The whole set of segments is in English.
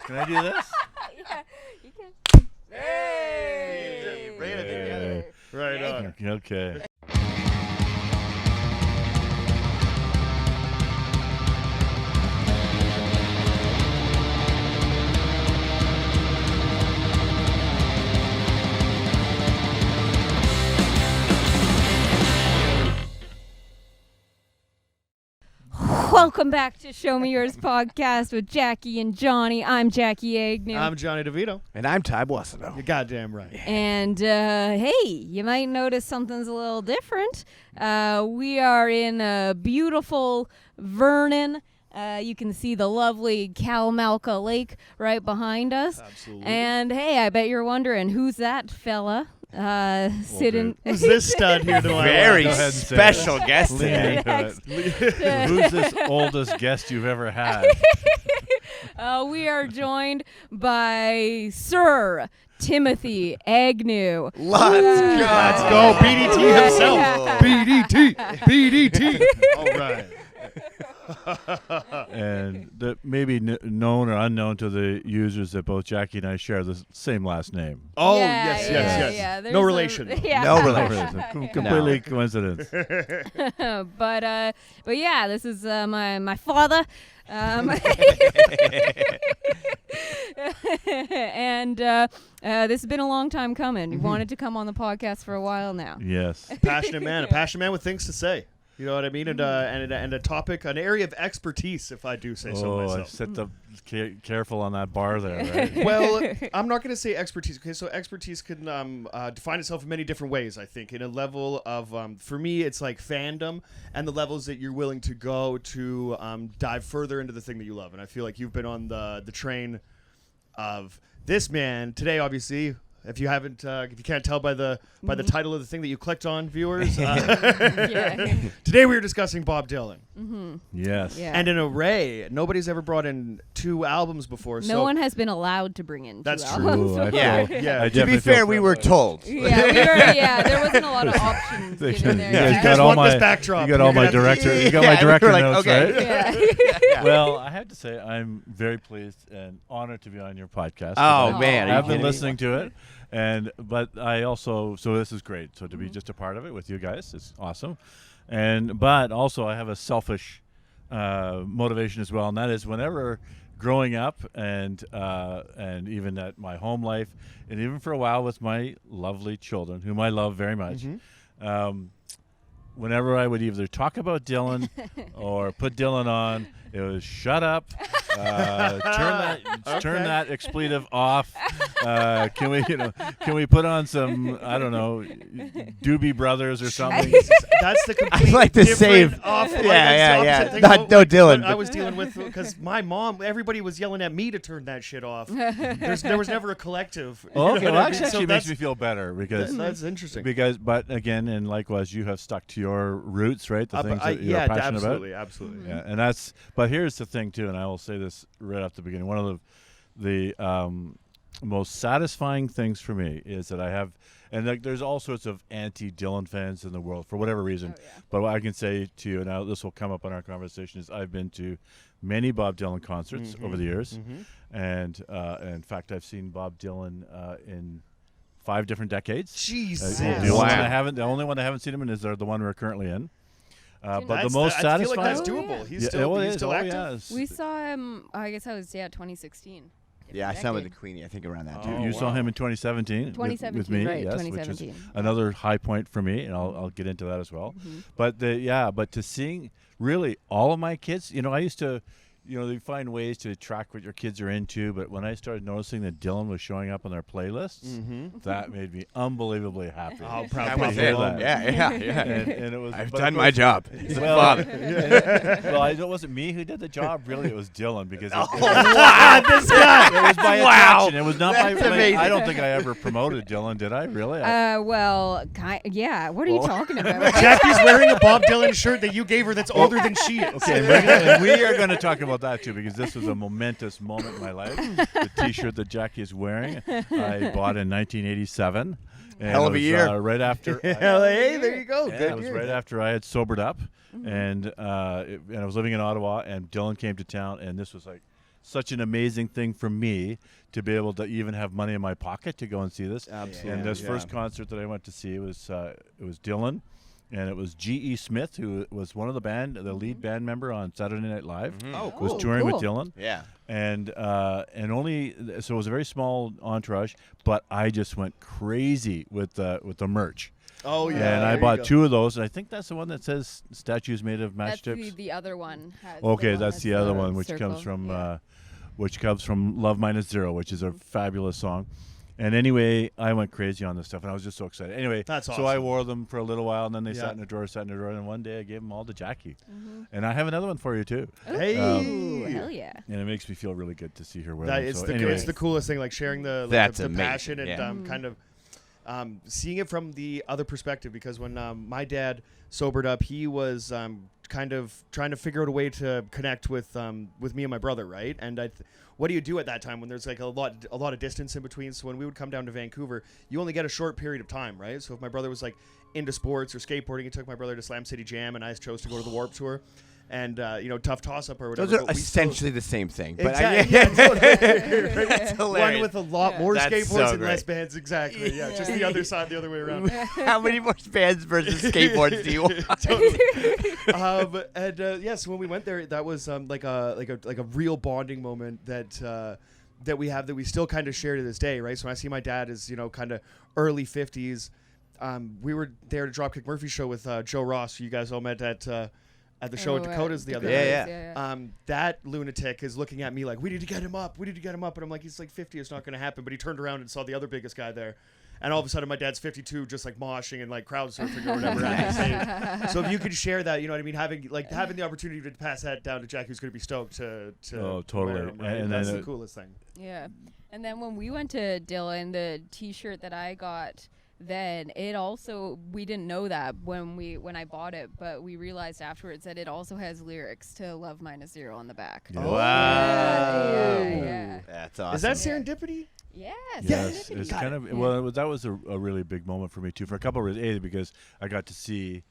Can I do this? Yeah, you can. Hey! Bring it together. Right on. Okay. Welcome back to Show Me Yours podcast with Jackie and Jonny. I'm Jackie Agnew. I'm Jonny DeVito. And I'm Ty Boissano. You're goddamn right. And hey, you might notice something's a little different. We are in beautiful Vernon. You can see the lovely Kalamalka Lake right behind us. Absolutely. And hey, I bet you're wondering, who's that fella sitting? Who's this stud here to my Very left? Go ahead and say special it. guest Lean today. into it. Who's this oldest guest you've ever had? We are joined by Sir Timothy Agnew. Let's go, BDT himself. BDT. BDT. All right. And that maybe known or unknown to the users that both Jackie and I share the same last name. Oh, Yeah, yes, yeah, yes. yeah. No There's relation. Yeah. No relation. Completely coincidence. But yeah, this is my father. And this has been a long time coming. We wanted to come on the podcast for a while now. Yes. A passionate man with things to say. You know what I mean? And a topic, an area of expertise, if I do say so I myself. set the careful on that bar there, right? Well, I'm not going to say expertise. Okay, so expertise can define itself in many different ways, I think. In a level of, for me, it's like fandom and the levels that you're willing to go to dive further into the thing that you love. And I feel like you've been on the train of this man today, obviously. If you haven't, if you can't tell by the title of the thing that you clicked on, viewers, today we were discussing Bob Dylan. Yes. Yeah. And an array. Nobody's ever brought in 2 albums before. No one has been allowed to bring in 2 That's albums. Ooh, I Yeah. feel- Yeah. I To be definitely fair, feel we were told. There wasn't a lot of options given there. You guys guys got all want my this backdrop. You got all You're my gonna have to- director. You got Yeah, my we director were like, notes, okay. right? Yeah. Well, I have to say I'm very pleased and honored to be on your podcast. Oh, Oh. man. I've Are you been kidding me? listening to it, but I also this is great. So to be just a part of it with you guys is awesome, but also I have a selfish motivation as well, and that is whenever growing up and even at my home life, and even for a while with my lovely children, whom I love very much. Whenever I would either talk about Dylan or put Dylan on, it was shut up, turn that expletive off. Can we put on some, I don't know, Doobie Brothers or something? That's the complete I'd like to different save. off. Like, Yeah. that's the opposite thing Not of no what Dylan. I was dealing with because my mom, everybody was yelling at me to turn that shit off. There was never a collective. You know Okay, what well, I mean? So actually makes that's- me feel better because That's interesting. but again, and likewise, you have stuck to your roots, right? The things that you're yeah, passionate absolutely, about. absolutely. Yeah, and but here's the thing too, and I will say this right off the beginning. One of the most satisfying things for me is that I have, and there's all sorts of anti-Dylan fans in the world for whatever reason. Oh, yeah. But what I can say to you, and this will come up in our conversation, is I've been to many Bob Dylan concerts over the years, and in fact, I've seen Bob Dylan in 5 different decades. Jesus. The only one I haven't seen him in is the one we're currently in. But the most I satisfying. feel like that's Oh, doable. yeah. He's still, it he's is. still Oh, active. yes. We saw him, I guess that was, 2016. Yeah, I saw him with the Decade. Queenie, I think, around that You time. Oh, saw wow. him in 2017. with 2017, me, right, yes, 2017. which is another high point for me, and I'll get into that as well. But but to seeing really all of my kids, I used to, they find ways to track what your kids are into, but when I started noticing that Dylan was showing up on their playlists, that made me unbelievably happy. Oh, That proud was hear it. that. Yeah. And it was. I've but of done my course- job. He's a Well, father. well, it wasn't me who did the job. Really, it was Dylan because Wow, this guy. it was by Wow. attraction. It was not by. That's amazing. I don't think I ever promoted Dylan. Did I? Really? Yeah. What are you talking about? Jackie's wearing a Bob Dylan shirt that you gave her that's older than she is. Okay, and we are going to talk about that too because this was a momentous moment in my life. The T-shirt that Jackie is wearing, I bought in 1987. And Hell of it a was, year. Right after. Hey, there you go. Yeah, Good it was year. right after I had sobered up, and I was living in Ottawa, and Dylan came to town, and this was like such an amazing thing for me to be able to even have money in my pocket to go and see this. Absolutely. And this first concert that I went to see was it was Dylan, and it was G.E. Smith, who was one of the lead band member on Saturday Night Live. Oh, Was cool. touring with cool. Dylan. Yeah. And only so it was a very small entourage, but I just went crazy with the merch. Oh yeah. And I there you bought go. 2 of those, and I think that's the one that says statues made of That's matchsticks. the other one. Has Okay, one that's the other one, which circle. comes from Yeah. Love Minus Zero, which is a fabulous song. And anyway, I went crazy on this stuff, and I was just so excited. Anyway, That's so I awesome. wore them for a little while, and then they Yeah. sat in a drawer, and one day I gave them all to Jackie. And I have another one for you too. Hey. Ooh, hell yeah. And it makes me feel really good to see her wear That, them. it's So the anyway, it's the coolest thing, like sharing the That's the amazing, passion and yeah. kind of seeing it from the other perspective. Because when my dad sobered up, he was kind of trying to figure out a way to connect with me and my brother, right? And what do you do at that time when there's like a lot of distance in between? So when we would come down to Vancouver, you only get a short period of time, right? So if my brother was like into sports or skateboarding, he took my brother to Slam City Jam, and I chose to go to the Warped Tour. And tough toss up or whatever. Those are but we still- essentially the same thing. But Exactly. Yeah, totally. That's One hilarious. with a lot Yeah. more That's skateboards so and less great. bands. Exactly. Yeah, just the other side, the other way around. How many more bands versus skateboards do you want? So when we went there, that was like a real bonding moment that we have that we still kind of share to this day, right? So when I see my dad is kind of early 50s. We were there to Dropkick Murphy's show with Joe Ross, who you guys all met at the show at Dakota's the other Yeah, night. yeah. That lunatic is looking at me like, we need to get him up. And I'm like, he's like 50. It's not going to happen. But he turned around and saw the other biggest guy there. And all of a sudden, my dad's 52, just like moshing and like crowd surfing or whatever. at the stage. So if you could share that, you know what I mean, having the opportunity to pass that down to Jack, who's going to be stoked to Oh, totally. wear 'em, right? And That's then the coolest thing. Yeah. And then when we went to Dylan, the T-shirt that I got, then it also, we didn't know that when I bought it, but we realized afterwards that it also has lyrics to Love Minus Zero on the back. Yeah. Wow. Yeah. That's awesome. Is that serendipity? Yes. Yes, serendipity. it's kind of that was a really big moment for me too, for a couple of reasons. A, because I got to see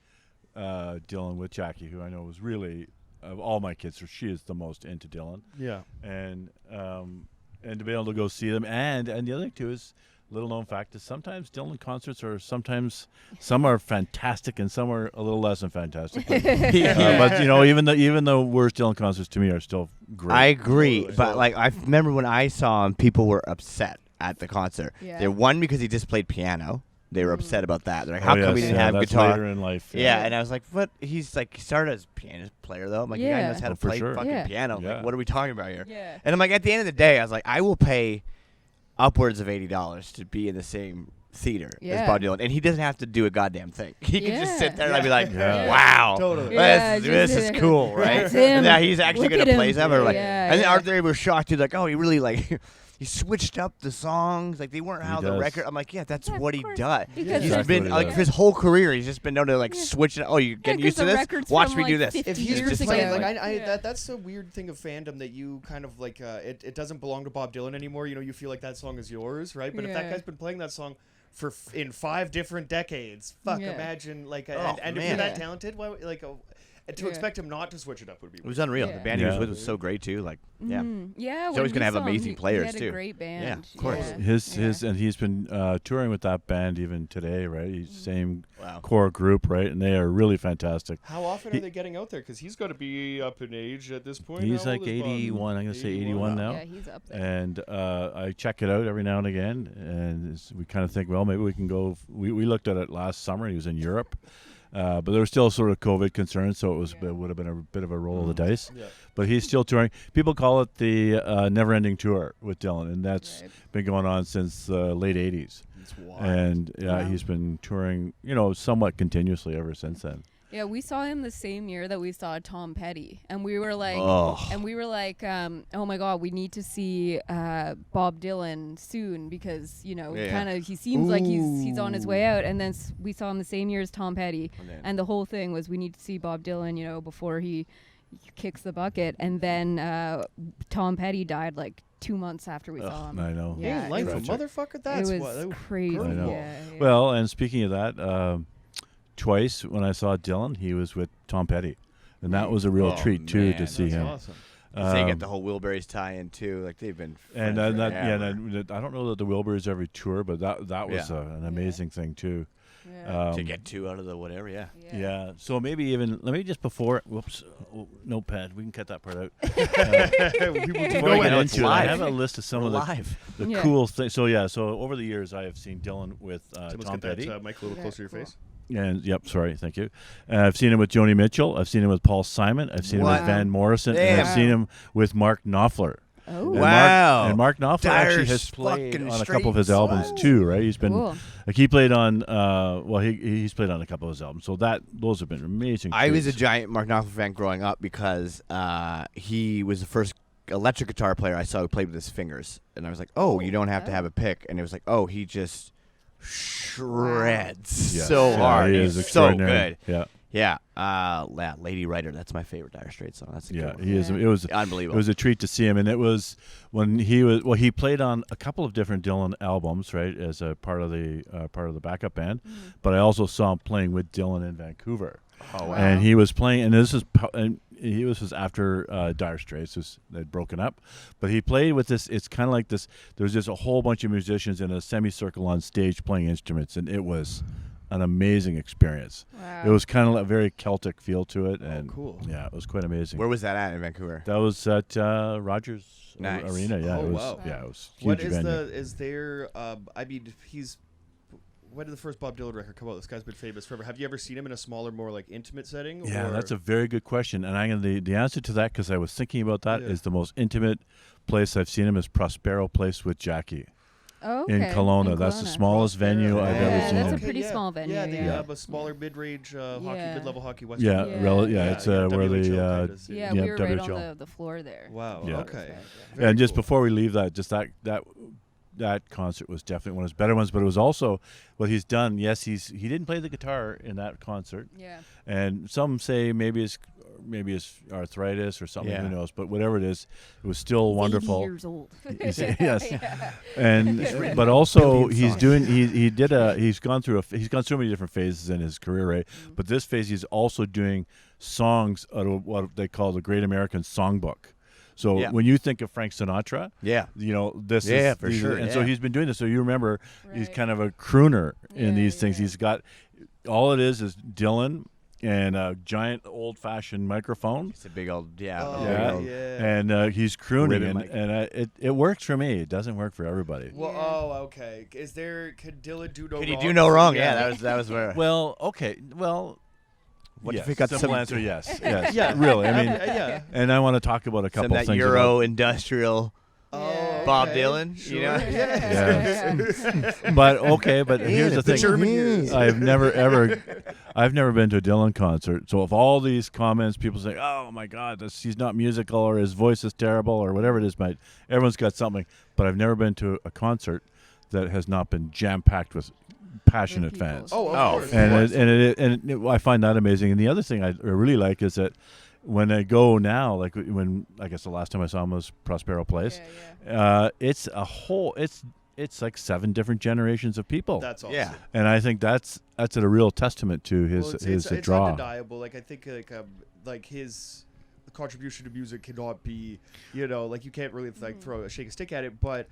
Dylan with Jackie, who I know was really of all my kids, so she is the most into Dylan, Yeah. and to be able to go see them, and the other thing too is, little known fact is sometimes Dylan concerts are some are fantastic and some are a little less than fantastic. But, but even the worst Dylan concerts to me are still great. I agree, Totally. but like I remember when I saw him, people were upset at the concert. Yeah. They one because he just played piano. They were upset about that. They're like, Oh, how come yes, we didn't yeah, have that's guitar? later in life. Yeah, and I was like, what? He's like, he started as a piano player though. I'm like, the guy Yeah. knows how to Oh, for play sure. fucking Yeah. piano. Yeah. Like, what are we talking about here? Yeah. And I'm like, at the end of the day, I was like, I will pay upwards of $80 to be in the same theater as Yeah. Bob Dylan, and he doesn't have to do a goddamn thing. He can just sit there and I'd be like, Yeah. wow, Totally. Yeah, this is just- cool, right? That's him. Yeah, he's actually Look gonna at play him. something. Like, Yeah, and then yeah. Arthur were shocked. He's like, oh, he really like. He switched up the songs, like they weren't He how the does. record. I'm like, yeah, that's Yeah, what of he course. does. Because He's Exactly been what he like does. for his whole career, he's just been known to like switch it. Oh, you're getting 'cause used to the this. record's Watch from, me do like, this. 50 He's years just ago. playing Like, like that's the weird thing of fandom, that you kind of like it doesn't belong to Bob Dylan anymore. You feel like that song is yours, right? But if that Yeah. guy's been playing that song for in 5 different decades, Yeah. imagine like Oh, and if man. you're that Yeah. talented, why to Yeah. expect him not to switch it up would be It was unreal. Yeah. The band he was Yeah. with was so great too. Like, yeah. Yeah. He's when always we gonna have saw him, amazing he players, had too. a great band. Yeah, of course. Yeah. His and he's been touring with that band even today, right? He's same Wow. core group, right? And they are really fantastic. How often are they getting out there? Because he's got to be up in age at this point. He's How like old is Bob? 81. I'm gonna say 81 now. Yeah, he's up there. And I check it out every now and again, and we kind of think, well, maybe we can go. We looked at it last summer. He was in Europe, but there was still sort of COVID concerns, so it would have been a bit of a roll of the dice. Yeah. But he's still touring. People call it the never-ending tour with Dylan, and that's Right. been going on since the late '80s. It's wild. And Wow. he's been touring, somewhat continuously ever since then. Yeah, we saw him the same year that we saw Tom Petty, and we were like, Oh. oh my God, we need to see Bob Dylan soon because Yeah. kind of he seems like he's on his way out. And then we saw him the same year as Tom Petty, and the whole thing was we need to see Bob Dylan, before he kicks the bucket. And then Tom Petty died like 2 months after we saw him. I know. Yeah, Hey, life it of a was- motherfucker. That's it what. was crazy. I know. Yeah, yeah. Well, and speaking of that, twice when I saw Dylan, he was with Tom Petty, and that was a real Oh, treat too man, to see That's him. awesome. They get the whole Wilburys tie-in too. Like they've been. And friends that, forever. and I don't know that the Wilburys every tour, but that was an amazing thing too. Yeah. To get 2 out of the whatever, yeah. Yeah. So maybe even let me just whoops, notepad. We can cut that part out. Before I get into it, I have a list of some of the cool things. So over the years, I have seen Dylan with Tom Petty. That mic a little closer to your face. And sorry, thank you. I've seen him with Joni Mitchell. I've seen him with Paul Simon. I've seen him with Van Morrison. And I've seen him with Mark Knopfler. Oh. And Mark Knopfler actually has played fucking on a couple of his albums too, right? He's been like he played on he's played on a couple of his albums. So those have been amazing. I was a giant Mark Knopfler fan growing up because he was the first electric guitar player I saw who played with his fingers, and I was like, oh, you don't have to have a pick, and it was like, oh, he just shreds so hard. He is He's so extraordinary. good. Yeah. Lady Writer. That's my favorite Dire Straits song. That's a good one. He is. It was unbelievable. It was a treat to see him, and it was when he played on a couple of different Dylan albums, right, as a part of the backup band. But I also saw him playing with Dylan in Vancouver. Oh wow! And he was playing, and this was after Dire Straits they'd broken up, but he played with this. It's kind of like this. There's just a whole bunch of musicians in a semicircle on stage playing instruments, and it was an amazing experience. Wow. It was kind of a very Celtic feel to it, and cool. Yeah, it was quite amazing. Where was that at in Vancouver? That was at Rogers Arena. Yeah, it was huge. What venue. is there? I mean, when did the first Bob Dylan record come out? This guy's been famous forever. Have you ever seen him in a smaller, more like intimate setting? Yeah, that's a very good question, and the answer to that, because I was thinking about that, is the most intimate place I've seen him is Prospero Place with Jackie. Oh, in Kelowna. That's the smallest venue I've ever seen. That's him. a pretty small venue. Yeah, they have a smaller mid-range hockey, mid-level hockey. Western it's where the we were right on the floor there. Wow. Yeah. Okay. And just before we leave that, just that concert was definitely one of his better ones. But it was also what he's done. Yes, he didn't play the guitar in that concert. Yeah. And some say maybe it's arthritis or something. Who knows? But whatever it is, it was still wonderful. 80 years old. Yes. And but also he's gone through so many different phases in his career, right? But this phase he's also doing songs out of what they call the Great American Songbook. So when you think of Frank Sinatra, this is for sure. And so he's been doing this. So you remember he's kind of a crooner in these things. He's got all it is Dylan and a giant old-fashioned microphone. It's a big old, and he's crooning, and it works for me. It doesn't work for everybody. Well, okay. Could Dylan do no wrong? Could he do no wrong? Yeah, that was where. Well, okay. Well, what if we got simple answer? Yes. Yeah. Really. I mean, and I want to talk about a couple that things. Euro industrial. Bob Dylan, sure. you know. But here's the thing: I've never been to a Dylan concert. So if all these comments, people say, "Oh my God, he's not musical," or "His voice is terrible," or whatever it is, everyone's got something. But I've never been to a concert that has not been jam-packed with passionate fans. And I find that amazing. And the other thing I really like is that. When I go now, like when I guess the last time I saw him was Prospero Place, it's a whole it's like 7 different generations of people. That's awesome. Yeah, and I think that's a real testament to his it's draw. undeniable. Like I think like his contribution to music cannot be, like you can't really shake a stick at it, but.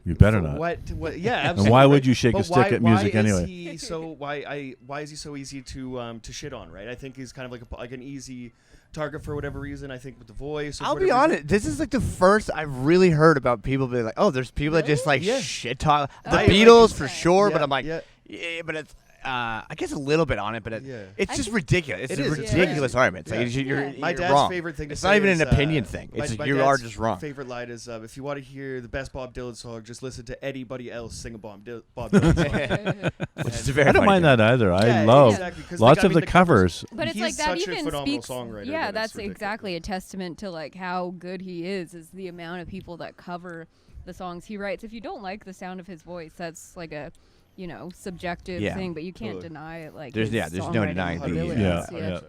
You better not. What? Yeah, absolutely. And why would you shake a stick at music anyway? Why is he so easy to shit on? Right. I think he's kind of like an easy target for whatever reason. I think with the voice. I'll be honest. This is like the first I've really heard about people being like, "Oh, there's people that just like shit talk." The Beatles for sure, but I'm like, but it's. I guess a little bit on it, but it's just ridiculous. It's a ridiculous argument. You're my dad's wrong. favorite thing to it's say not even is, an opinion thing. It's you are just wrong. My favorite line is, if you want to hear the best Bob Dylan song, just listen to anybody else sing a Bob Dylan song. Which is very I don't mind that either. I love lots of the covers. But it's like that even speaks. Yeah, that's exactly a testament to like how good he is the amount of people that cover the songs he writes. If you don't like the sound of his voice, that's like a subjective thing, but you can't deny it. Like there's no denying the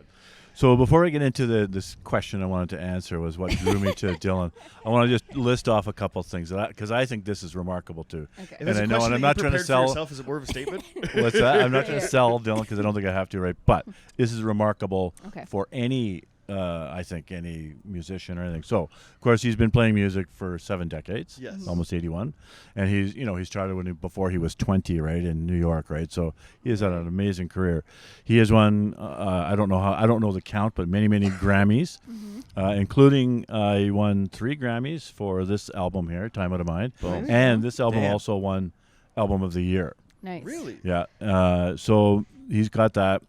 So before I get into this question I wanted to answer was what drew me to Dylan. I want to just list off a couple of things because I think this is remarkable too. Okay. And I know, and I'm not trying to sell. Yourself, is it more of a statement? What's that? I'm not trying to sell Dylan because I don't think I have to, right? But this is remarkable for any I think, any musician or anything. So, of course, he's been playing music for 7 decades. Yes. Almost 81, and he started before he was 20, right, in New York, right. So he has had an amazing career. He has won I don't know the count, but many Grammys, including he won 3 Grammys for this album here, Time Out of Mind, and this album also won Album of the Year. Nice. Really? Yeah. So he's got that.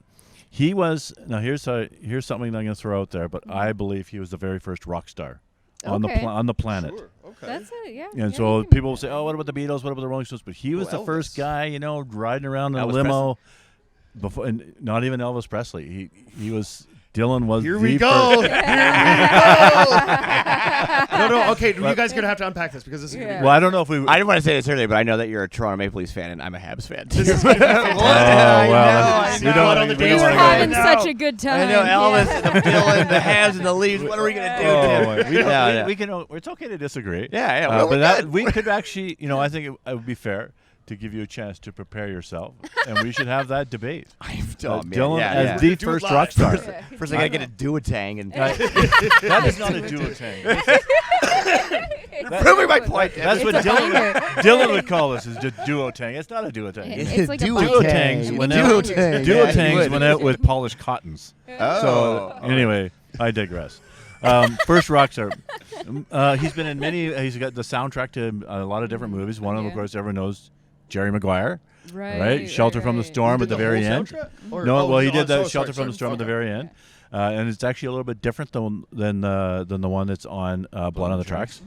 He was here's something I'm going to throw out there, but I believe he was the very first rock star on the planet. Sure. Okay. That's it. Yeah. And yeah, so people will say, "Oh, what about the Beatles? What about the Rolling Stones?" But he was the Elvis. first guy, riding around in a Elvis limo. Before, and not even Elvis Presley. He was. Dylan was. Here the we go. first- Here we go. No. Okay, you guys are gonna have to unpack this because this is. Gonna be Well, I don't know if we. I didn't want to say this earlier, but I know that you're a Toronto Maple Leafs fan, and I'm a Habs fan. This is gonna be fantastic. I We don't know. on the we dance don't We're wanna floor. go having there. such a good time. I know Elvis Yeah. and the Dylan, the Habs and the Leafs. What are we gonna do? Oh, Tim? we can. It's okay to disagree. Yeah. Well, But we could actually. I think it would be fair to give you a chance to prepare yourself, and we should have that debate. Dylan as the Do it first live. rock star. First, I gotta get a duotang and That is not a duotang. proving my point. That's what It's a Dylan would call this is a duotang. It's not a duotang. It's like a Duotangs binder. went Duotang. Duotangs went out with polished cottons. Oh. So anyway, I digress. First rock star. He's been in many. He's got the soundtrack to a lot of different movies. One of them, of course, everyone knows, Jerry Maguire. Right? Shelter from the Storm He at did the very end. soundtrack? Or- No, well, he oh, did the sorry, Shelter from the Storm at the very end. And it's actually a little bit different than the one that's on Blood on the Tracks.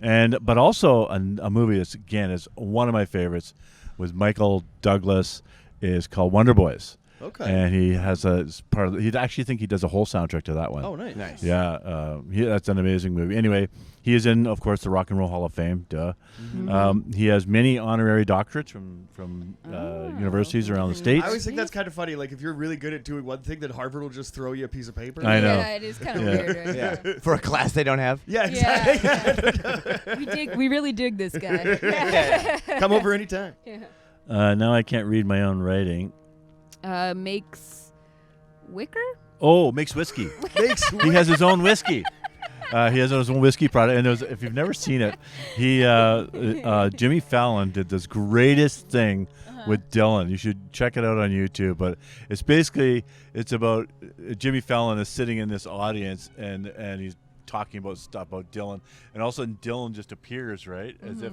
But also a movie that's, again, is one of my favorites with Michael Douglas is called Wonder Boys. Okay. And he has he'd actually think he does a whole soundtrack to that one. Oh, nice. Yeah, that's an amazing movie. Anyway, he is in, of course, the Rock and Roll Hall of Fame. Duh. He has many honorary doctorates from universities around the states. I always think that's kind of funny. Like if you're really good at doing one thing, then Harvard will just throw you a piece of paper. I know. Yeah, it is kind of weird. Right? Yeah. For a class they don't have. Yeah, exactly. We really dig this guy. Come over anytime. Now I can't read my own writing. Makes wicker? Oh, makes whiskey. He has his own whiskey. He has his own whiskey product, and if you've never seen it, Jimmy Fallon did this greatest thing with Dylan. You should check it out on YouTube. But it's about Jimmy Fallon is sitting in this audience, and he's talking about stuff about Dylan, and all of a sudden Dylan just appears, right, as if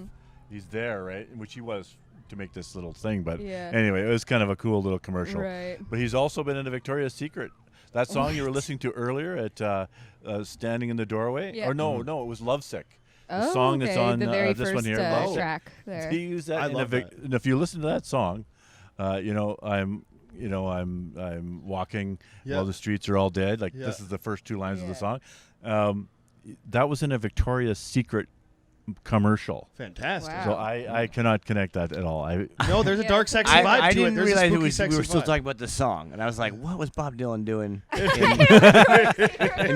he's there, right, which he was to make this little thing. But anyway, it was kind of a cool little commercial. Right. But he's also been in a Victoria's Secret. That song you were listening to earlier at Standing in the Doorway? Yeah. Or no, it was Lovesick. The Oh, song that's on the very this first one here. Lovesick. track there. He used that I in love that. and if you listen to that song, I'm walking while the streets are all dead. Like this is the first 2 lines of the song. That was in a Victoria's Secret commercial. Fantastic. Wow. So I cannot connect that at all. No, there's a dark, sexy I vibe to it. didn't There's realize a we spooky, were sexy still vibe. talking about the song, and I was like, "What was Bob Dylan doing in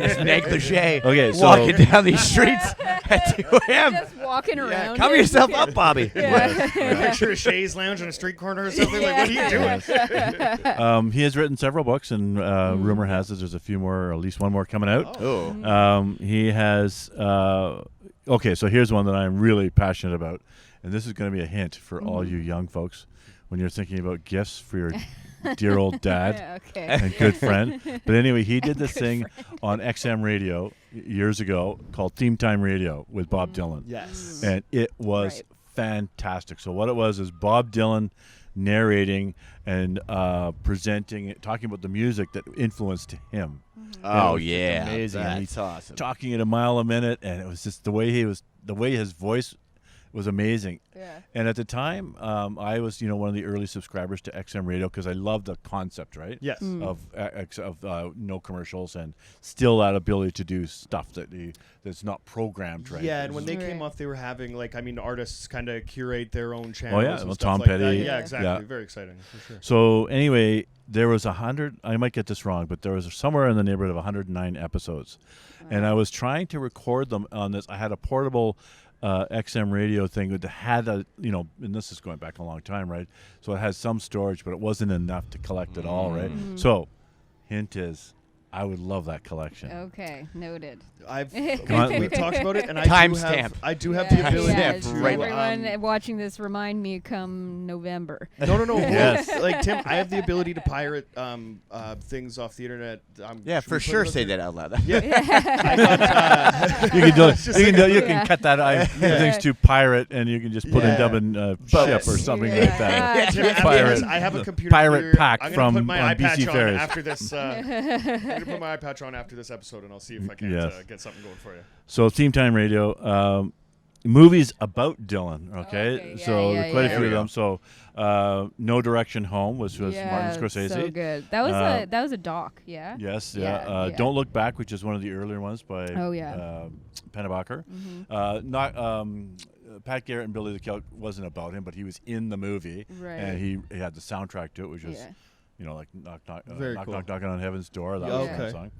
his negligee, Okay, so- walking down these streets at 2 a.m.?" Just walking around. Cover yourself up, Bobby. Picture a chaise lounge on a street corner or something. Like, what are you doing? He has written several books, and rumor has it there's a few more, or at least one more coming out. Oh. He has. Okay, so here's one that I'm really passionate about, and this is going to be a hint for all you young folks when you're thinking about gifts for your dear old dad and good friend. But anyway, he did this thing on XM radio years ago called Theme Time Radio with Bob Dylan. Yes. And it was fantastic. So what it was is Bob Dylan narrating and presenting, talking about the music that influenced him. Oh, It was just yeah. amazing. And That's he's awesome. talking at a mile a minute, and it was just the way his voice was amazing. Yeah. And at the time, I was one of the early subscribers to XM Radio because I loved the concept, right? Yes. Of no commercials and still that ability to do stuff that's not programmed, right? Yeah, and when they Right. came off, they were having artists kind of curate their own channels. yeah, and well, stuff Tom like Petty, that. Yeah. Yeah, exactly. yeah. Very exciting for sure. So anyway, there was 100. I might get this wrong, but there was somewhere in the neighborhood of 109 episodes, and I was trying to record them on this. I had a portable XM radio thing that had and this is going back a long time, right? So it has some storage, but it wasn't enough to collect it all, right? So, hint is, I would love that collection. Okay, noted. We've talked about it, and I do have the ability to. Everyone watching this, remind me come November. No. Yes. Like Tim, I have the ability to pirate things off the internet. For sure. Say that out loud. Yeah. You can cut that things to pirate, and you can just put in Dublin ship or something like that. Tim, I have a computer pirate here. pack I'm from put my BC on Ferries. after this. I'm gonna put my eye patch on after this episode, and I'll see if I can get something going for you. So Team Time Radio, movies about Dylan. Okay, quite a few of them. So No Direction Home, which was Martin Scorsese. So good. That was a doc. Yeah. Yes. Yeah. Don't Look Back, which is one of the earlier ones by Pennebaker. Pat Garrett and Billy the Kid wasn't about him, but he was in the movie, and he had the soundtrack to it, which was like knock knocking on heaven's door. That was the song.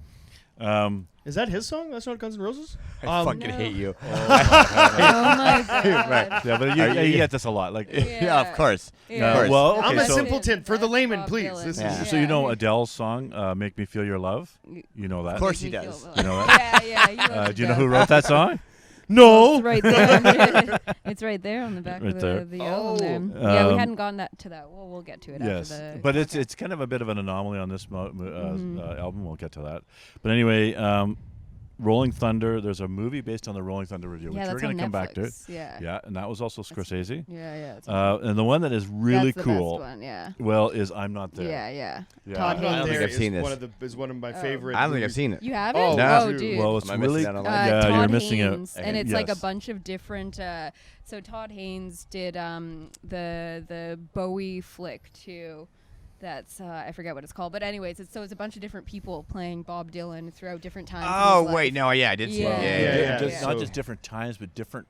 Is that his song? That's not Guns N' Roses? I fucking hate you. Oh my God. Right. Yeah, but you get this a lot. Like, of course. Well, okay, I'm a simpleton. For the layman, please. So you know Adele's song, "Make Me Feel Your Love." You know that. Of course he does. You know that. Do you know who wrote that song? No. It's right there. It's right there on the back of the album. There. We hadn't gone to that. Well, we'll get to it. Yes, after the but it's kind of a bit of an anomaly on this album. We'll get to that. But anyway, Rolling Thunder. There's a movie based on the Rolling Thunder review, which we're going to come back to. Yeah, and that was also Scorsese. And the one that is really cool. Best one, well, is I'm Not There. Yeah. Todd Haynes. I don't think I've seen this. Is one of my favorite. I don't think I've seen it. You haven't? Oh, no. Dude. Well, it's really Todd you're missing Haynes, out. and it's like a bunch of different. So Todd Haynes did the Bowie flick too. That's I forget what it's called, but anyways, it's a bunch of different people playing Bob Dylan throughout different times. Oh wait, no, I did see it. Not just different times, but different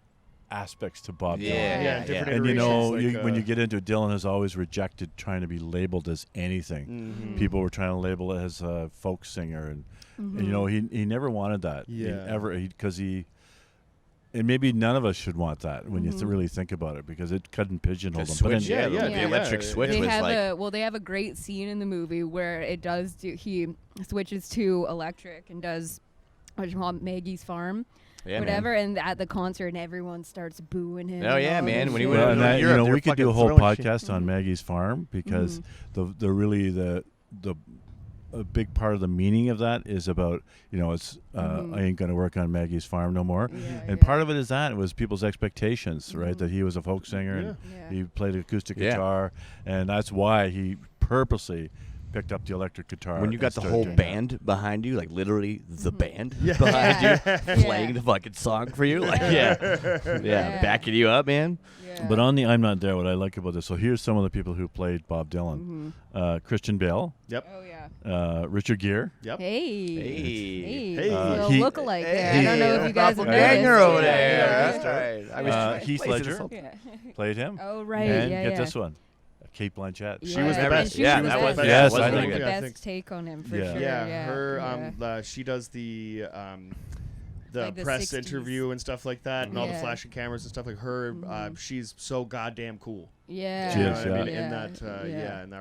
aspects to Bob Dylan. Different and iterations, when you get into it, Dylan has always rejected trying to be labeled as anything. Mm-hmm. People were trying to label it as a folk singer, and he never wanted that. Because and maybe none of us should want that when you really think about it, because it couldn't pigeonhole them. Switch, the electric switch they was have they have a great scene in the movie where he switches to electric and does what you call Maggie's Farm. Whatever, and at the concert, and everyone starts booing him. Oh yeah, man! When he went to Europe, we could do a whole podcast on Maggie's Farm, because a big part of the meaning of that is about it's I ain't gonna work on Maggie's farm no more, and part of it is that it was people's expectations, right? That he was a folk singer and he played acoustic guitar, and that's why he purposely picked up the electric guitar. When you got the whole band behind you, like literally the band behind you, playing the fucking song for you, like backing you up, man. But on the I'm Not There, what I like about this, so here's some of the people who played Bob Dylan. Christian Bale. Yep. Oh yeah. Richard Gere. Yep. Hey. Little look-alike there. I don't know if you guys have noticed. Hanger over there. That's right. Heath Ledger played him. Oh right. And get this one. Kate Blanchett. She was the best. That was I the think best take on him for sure. Her she does the like press 60s interview and stuff like that, and all the flashing cameras and stuff like her. She's so goddamn cool. Yeah. She is, in that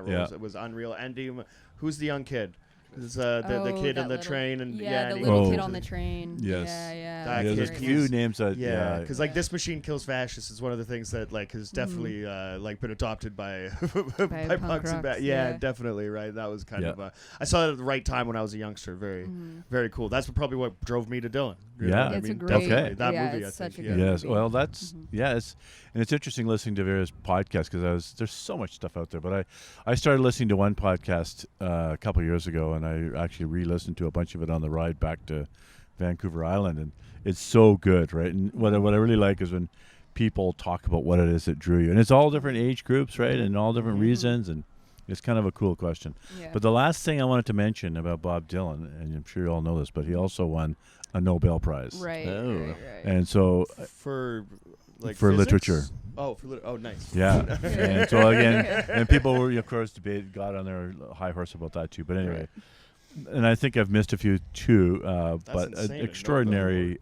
role, it was unreal. And who's the young kid? Is the kid in the train and the little kid on the train. Yes. There's a few names that because like This Machine Kills Fascists is one of the things that like has definitely like been adopted by by punks and definitely right. That was kind of I saw it at the right time when I was a youngster. Very very cool. That's probably what drove me to Dylan. It's a great that movie. I think. Yes. Well, that's it's interesting listening to various podcasts, because there's so much stuff out there. But I started listening to one podcast a couple of years ago, and I actually re-listened to a bunch of it on the ride back to Vancouver Island, and it's so good, right? And what I really like is when people talk about what it is that drew you, and it's all different age groups, right, and all different reasons, and it's kind of a cool question. But the last thing I wanted to mention about Bob Dylan, and I'm sure you all know this, but he also won a Nobel Prize. Right. And so for literature. Oh, nice. Yeah. And so again, and people were, of course, got on their high horse about that too. But anyway, and I think I've missed a few too. But an extraordinary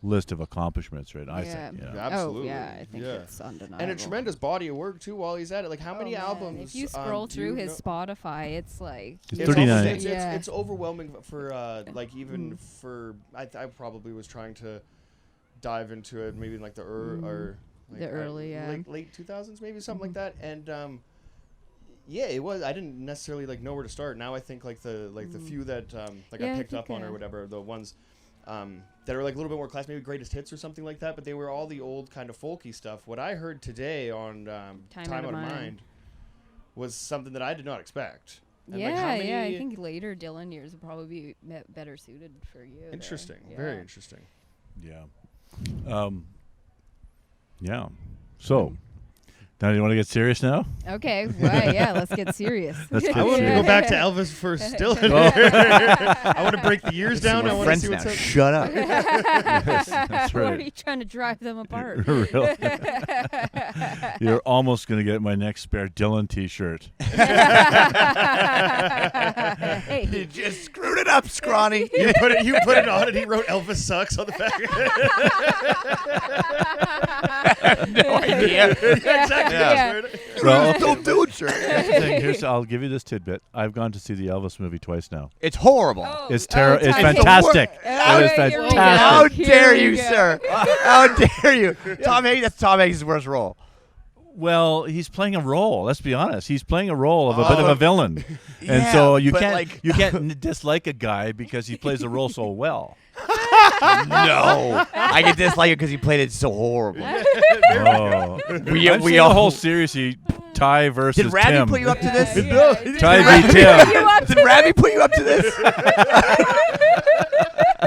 list of accomplishments, right? I Yeah. think. Absolutely. Oh yeah, I think it's undeniable. And a tremendous body of work too while he's at it. Like how many man. albums? If you scroll through his Spotify, it's like It's It's 39. It's overwhelming for like even for I probably was trying to dive into it maybe in like the or like, the early late 2000s maybe something like that, and yeah, it was. I didn't necessarily like know where to start. Now I think like the few that like I picked up on or whatever, the ones that are like a little bit more classic, maybe greatest hits or something like that, but they were all the old kind of folky stuff. What I heard today on Time Out of Mind was something that I did not expect. And like how many I think later Dylan years would probably be better suited for you. Interesting, there. very interesting. Yeah. Yeah. So, now you want to get serious now? Okay, right, yeah, let's get serious. Let's get I want to serious. go back to Elvis first. Dylan. I want to break the years down. I want to see what's up. Shut up. That's Why are right. you trying to drive them apart? Really? You're almost going to get my next spare Dylan T-shirt. Hey. You just screwed it up, Scrawny. You put it on, and he wrote "Elvis sucks" on the back. No idea. Exactly. Yeah. Well, Don't do it, sir. That's the thing. I'll give you this tidbit. I've gone to see the Elvis movie twice now. It's horrible. Oh, It's oh, terrible. It's Tom Hanks. fantastic. Oh, It is here we go. fantastic. How Here dare we you, go. sir? How dare you? Tom Hanks, that's Tom Hanks' worst role. Well, he's playing a role. Let's be honest. He's playing a role of a bit of a villain, and Yeah, so you but can't like- you can't dislike a guy because he plays a role so well. No. I can dislike it because he played it so horrible. Oh, We I've seen the all whole series. Ty versus Did Rabby Tim. put you up to this? Ty v. Tim. Did Rabby put you up to this?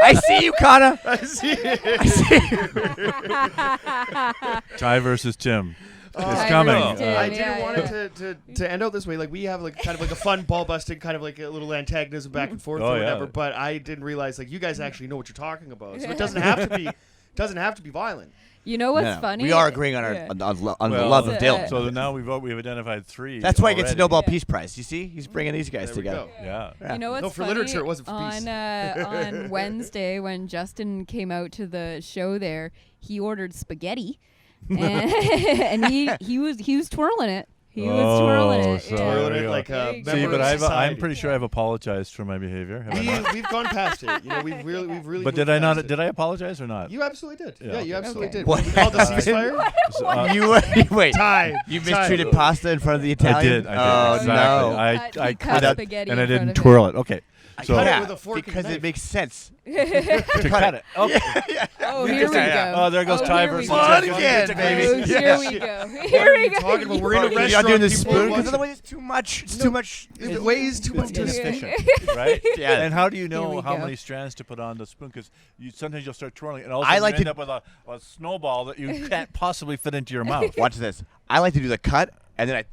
I see you, Kana. I see. Ty versus Tim. It's Ty coming. versus Tim. I Yeah, didn't want yeah. it to end out this way. Like we have like kind of like a fun ball busting, kind of like a little antagonism back and forth Oh, or yeah. whatever. But I didn't realize like you guys actually know what you're talking about, so it doesn't have to be violent. You know what's No, funny? we are agreeing on our Yeah. on the Well, love of Dylan. So now we've identified three. That's why he gets the already. Nobel Peace Prize. You see, he's bringing these guys There we together. go. Yeah. You know what's No, for funny? literature, it wasn't for peace. On Wednesday when Justin came out to the show there, he ordered spaghetti, and he was twirling it. He was twirling it. so yeah. Twirling there it you like go. a See, member See, of but society. I'm pretty sure I've apologized for my behavior. Have I not? We've gone past it. You know, we've really. But did I not? Did I apologize or not? You absolutely did. Yeah, Yeah, you okay. absolutely Okay. did. What We called the happened? ceasefire. So, You wait. Time. You mistreated pasta in front of the I Italian. did. Oh Exactly. no. I He cut cut it spaghetti and I in front didn't of him. twirl it. Okay. So cut it Yeah, with a fork and because knife. it makes sense. to cut it. Okay. Oh, here we Yeah. go. Oh, there goes Ty here we versus go. Fun Tim. again, Oh, baby. here we go. What Here are we you go. talking about? We're in a You're restaurant. not doing the people spoon watch- because otherwise it's too much. It's too much. It weighs too much. It's inefficient, right? Yeah. And how do you Here know we how go. many strands to put on the spoon? Because sometimes you'll start twirling, and all of a I sudden like you end to- up with a snowball that you can't possibly fit into your mouth. Watch this. I like to do the cut and then I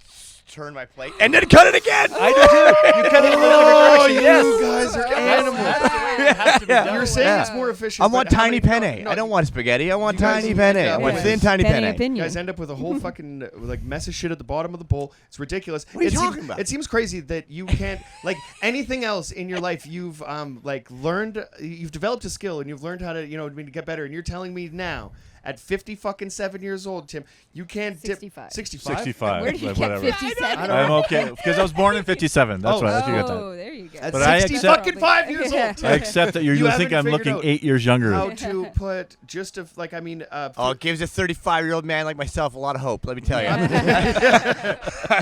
turn my plate and then cut it again. I do too. You cut it in the other Oh, direction. you Yes. guys are That's animals. the way it has to be done. You're saying Yeah. it's more efficient. I want but how tiny many- penne. no, I don't want spaghetti. I want You guys- tiny penne. yeah, I want yeah. thin tiny Penny penne. opinion. You guys end up with a whole fucking like mess of shit at the bottom of the bowl. It's ridiculous. What are you it seems, talking about? It seems crazy that you can't like anything else in your life. You've like learned, you've developed a skill and you've learned how to to get better. And you're telling me now at 57 years old, Tim, you can't 65. dip 65. 65. Where did you like, get whatever. 57? I'm okay because I was born in '57. That's why I let you get that. Oh, there you go. At But I 60 accept- fucking 5 years old. I accept that you You think haven't I'm figured looking out 8 years younger. How to put just a like I mean Oh, it gives a 35-year-old man like myself a lot of hope. Let me tell you.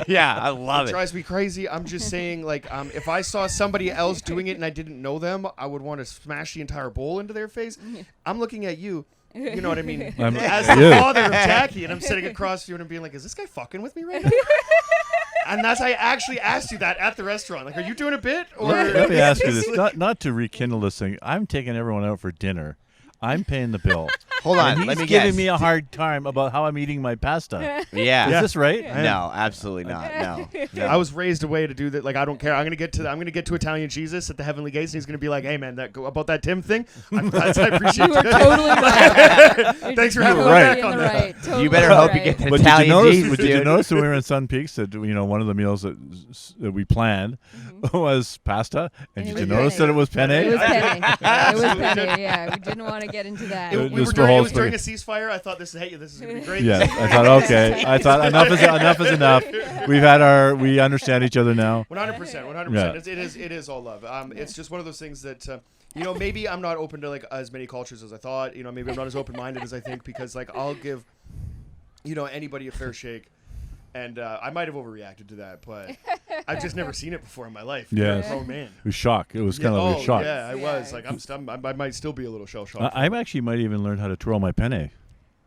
Yeah, I love It it. drives me crazy. I'm just saying, like, if I saw somebody else doing it and I didn't know them, I would want to smash the entire bowl into their face. I'm looking at you. You know what I mean? I'm- As Yeah. the father of Jackie, and I'm sitting across from you and I'm being like, is this guy fucking with me right now? And that's I actually asked you that at the restaurant. Like, are you doing a bit? Or Let me ask you this, not to rekindle this thing. I'm taking everyone out for dinner. I'm paying the bill. Hold on, And let me he's giving guess. me a hard time about how I'm eating my pasta. Yeah. Is this right? No, absolutely not. No. I was raised a way to do that. Like, I don't care. I'm gonna get to Italian Jesus at the heavenly gates, and he's gonna be like, "Hey, man, about that Tim thing. I appreciate You are it. totally right. Thanks for You're having totally my back in on the that." right. Totally You better hope you right. get that But Italian Jesus, did you dude. notice when we were in Sun Peaks that one of the meals that we planned was pasta, and And did it you was notice penne. that it was penne? It was penne. It was penne. Yeah, we didn't want to get into that. It We was were the during, whole it was during a thing. ceasefire. I thought this is gonna be great. Yeah, I thought okay. I thought enough is enough. We understand each other now. 100%. 100%. Yeah. It is all love. It's just one of those things that maybe I'm not open to like as many cultures as I thought. Maybe I'm not as open-minded as I think, because like I'll give anybody a fair shake. And I might have overreacted to that, but I've just never seen it before in my life. Yes. Oh man. It was shock. It was kind of a shock. Yeah, I was. Yeah. Like I might still be a little shell-shocked. I actually might even learn how to twirl my penne.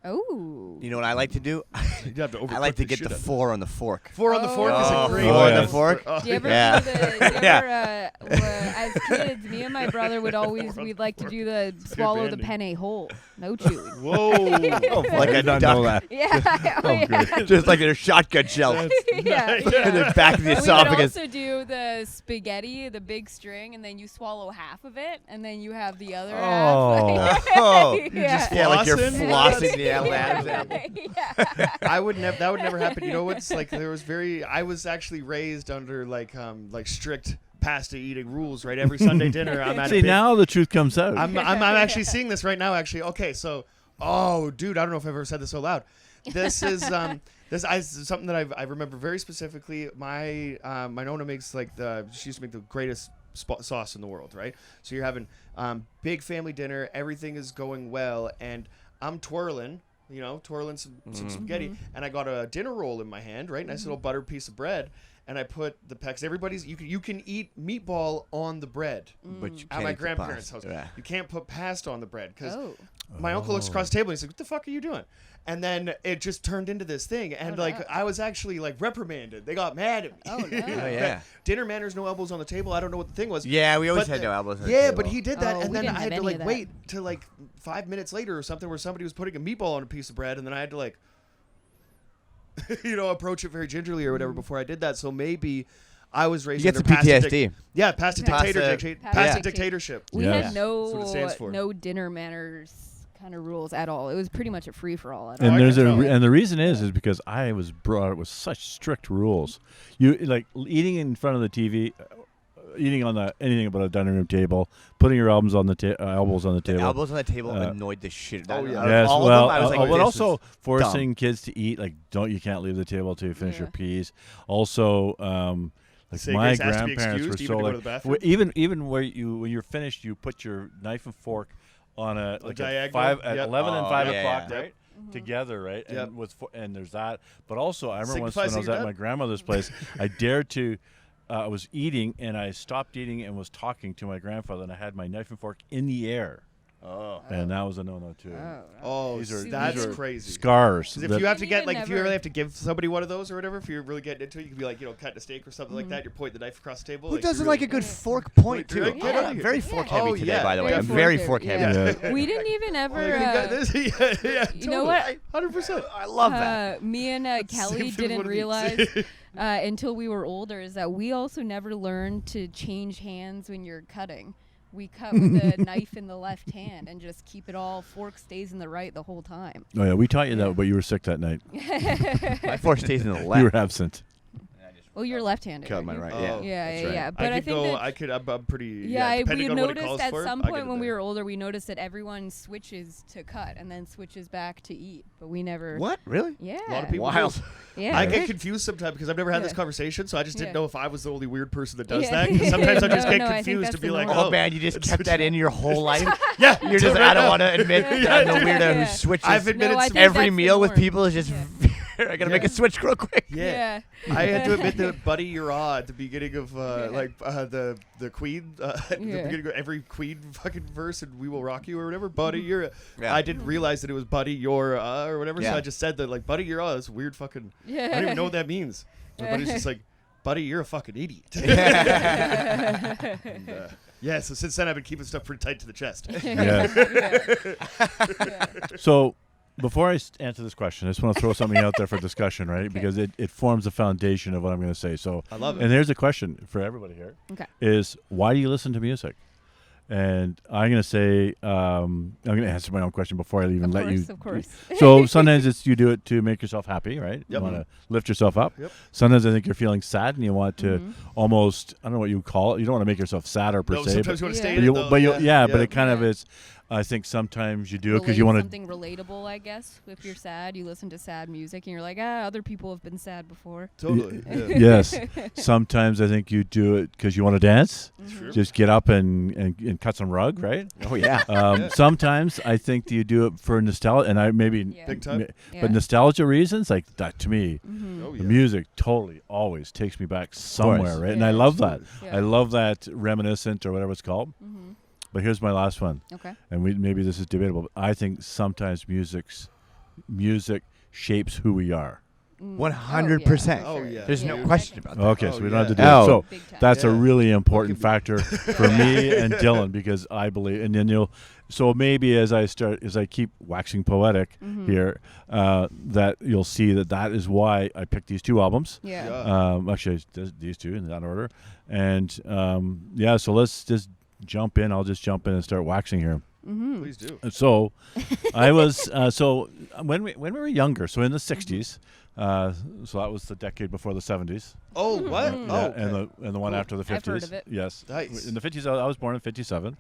Oh. You know what I like to do? You'd have to I like to overcook the get shit the out of it. 4 on the fork. 4 on the fork is Oh, a great 4 one. on the fork? Do you ever Yeah. do as kids, me and my brother we'd like to do the swallow the banding. penne whole. No chewing. Whoa. Like I a did not know duck. that. Yeah. Oh, good. Just like their shotgun shell. yeah. In the back of the And we would esophagus. also do the spaghetti, the big string, and then you swallow half of it, and then you have the other half. Oh. yeah. Yeah, like you're Flossing? flossing the Adam's apple. yeah. That would never happen. You know what's like? I was actually raised under like strict pasta eating rules. Right, every Sunday dinner I'm at. See, now the truth comes out. I'm actually seeing this right now. Actually, okay, so dude, I don't know if I've ever said this so loud. This is something that I remember very specifically. My nonna makes she used to make the greatest sauce in the world. Right, so you're having big family dinner. Everything is going well, and I'm twirling some spaghetti, and I got a dinner roll in my hand, right? Nice little buttered piece of bread, and I put the pecs. You can eat meatball on the bread, But you at can't my eat the grandparents' house. pasta. Yeah. You can't put pasta on the bread because Oh. my uncle looks across the table and he's like, "What the fuck are you doing?" And then it just turned into this thing, and no. I was actually reprimanded. They got mad at me. Oh, no. Oh, yeah. Dinner manners, no elbows on the table. I don't know what the thing was. Yeah, we always But had no elbows on the Yeah, table. but he did that, Oh, and we then didn't I had have to any of that. wait till 5 minutes later or something, where somebody was putting a meatball on a piece of bread, and then I had to approach it very gingerly or whatever before I did that. So maybe I was raised You get under some pasta PTSD. pasta Pasta dictatorship. We Yeah. had That's what it stands for. no dinner manners kind of rules at all. It was pretty much a free for all. Oh, I And can tell. and the reason is because I was brought up with such strict rules. You like eating in front of the TV, eating on anything but a dining room table, putting your elbows on the table. Elbows on the table annoyed the shit out of me. Out of Yes, all of well, them, I was like, but this also is forcing kids to eat you can't leave the table till you finish your Yeah. peas. Also, Say my Grace has to be grandparents were excused so even to go to the bathroom? even when you're finished, you put your knife and fork on a diagonal? at Yep. 11 and 5 yeah, o'clock, yeah. right? Together, right? Yep. And there's that. But also, I remember once when I Signifies was that at you're my done. grandmother's place, I dared to. I was eating, and I stopped eating and was talking to my grandfather, and I had my knife and fork in the air. Oh. And that was a no-no too. Oh, These are- that's these are crazy. Scars. 'Cause if that- you have to We get even if you never- really have to give somebody one of those or whatever, if you're really getting into it, you could be cutting a steak or something like that. You're pointing the knife across the table. Who you doesn't really- like a good fork point, too? Get out of I'm here. very fork heavy Oh, today, yeah. by the way. Very I'm very fork fork heavy, heavy. Yeah. We didn't even ever. Oh, you got this? yeah, You know what? 100%. I love that. Me and Kelly Same thing didn't with realize until we were older is that we also never learned to change hands when you're cutting. We cut with the knife in the left hand and just keep it all. Fork stays in the right the whole time. Oh yeah, we taught you that, but you were sick that night. My fork stays in the You left. were absent. Well, you're left-handed. Cut aren't my you? right. Oh. Yeah. Yeah, that's yeah, right. yeah. But I think that I'm pretty. yeah, depending we on what it noticed calls at for, some I get point it when we there. were older, we noticed that everyone switches to cut and then switches back to eat, but we never. What? Really? Yeah. A lot of people. Wild. Yeah. I get confused sometimes because I've never had this Yeah. conversation, so I just didn't Yeah. know if I was the only weird person that does Yeah. that. 'Cause sometimes I just No, get no, I think confused that's to be the like, norm. Oh, man, you just kept that in your whole life? yeah, You're just, I don't want to admit that I'm the weirdo Yeah. who switches I've admitted No, I to think every that's the meal with norm. people is just, I got to make a switch real quick. Yeah. I had to admit that Buddy You're at the beginning of the Queen, the beginning of every Queen fucking verse and We Will Rock You or whatever. Buddy You're Yeah. I didn't realize that it was Buddy You're or whatever, Yeah. so I just said that Buddy You're that's a weird fucking Yeah. I don't even know what that means. My buddy's just like, Buddy, you're a fucking idiot. And, Yeah, so since then I've been keeping stuff pretty tight to the chest. So before I answer this question, I just want to throw something out there for discussion, right? Because it forms the foundation of what I'm going to say. So I love it. And here's a question for everybody here. Is why do you listen to music? And I'm going to say, I'm going to answer my own question before I even let you. Of course. So sometimes you do it to make yourself happy, right? Yep. You want to lift yourself up. Yep. Sometimes I think you're feeling sad and you want to almost, I don't know what you call it. You don't want to make yourself sadder per se. Sometimes you want to stay but in it, though. but it kind of is. I think sometimes you do it because Relate you want to. something relatable, I guess. If you're sad, you listen to sad music, and you're like, other people have been sad before. Totally. Yes. Sometimes I think you do it because you want to dance. Sure. Just get up and cut some rug, right? Oh yeah. Sometimes I think you do it for nostalgia, and I maybe Big time. but nostalgia reasons, like that to me, Oh, the music totally always takes me back somewhere, right? And I love that. Yeah. I love that reminiscent or whatever it's called. But here's my last one. Okay. And maybe this is debatable, but I think sometimes music shapes who we are. 100%. Oh, yeah. There's no question about that. Okay, so we don't have to do Oh. it. So Big time. that's a Yeah. really important factor for me and Dylan, because I believe, and then so maybe as I keep waxing poetic here, that you'll see that is why I picked these two albums. Yeah. Actually, these two in that order. And so let's just jump in. I'll just jump in and start waxing here. Please do. So I was so when we were younger, so in the 60s, so that was the decade before the 70s. Oh, what? Yeah, Oh, okay. and the one after the 50s. I've heard of it. Yes. Nice. In the 50s, I was born in 57.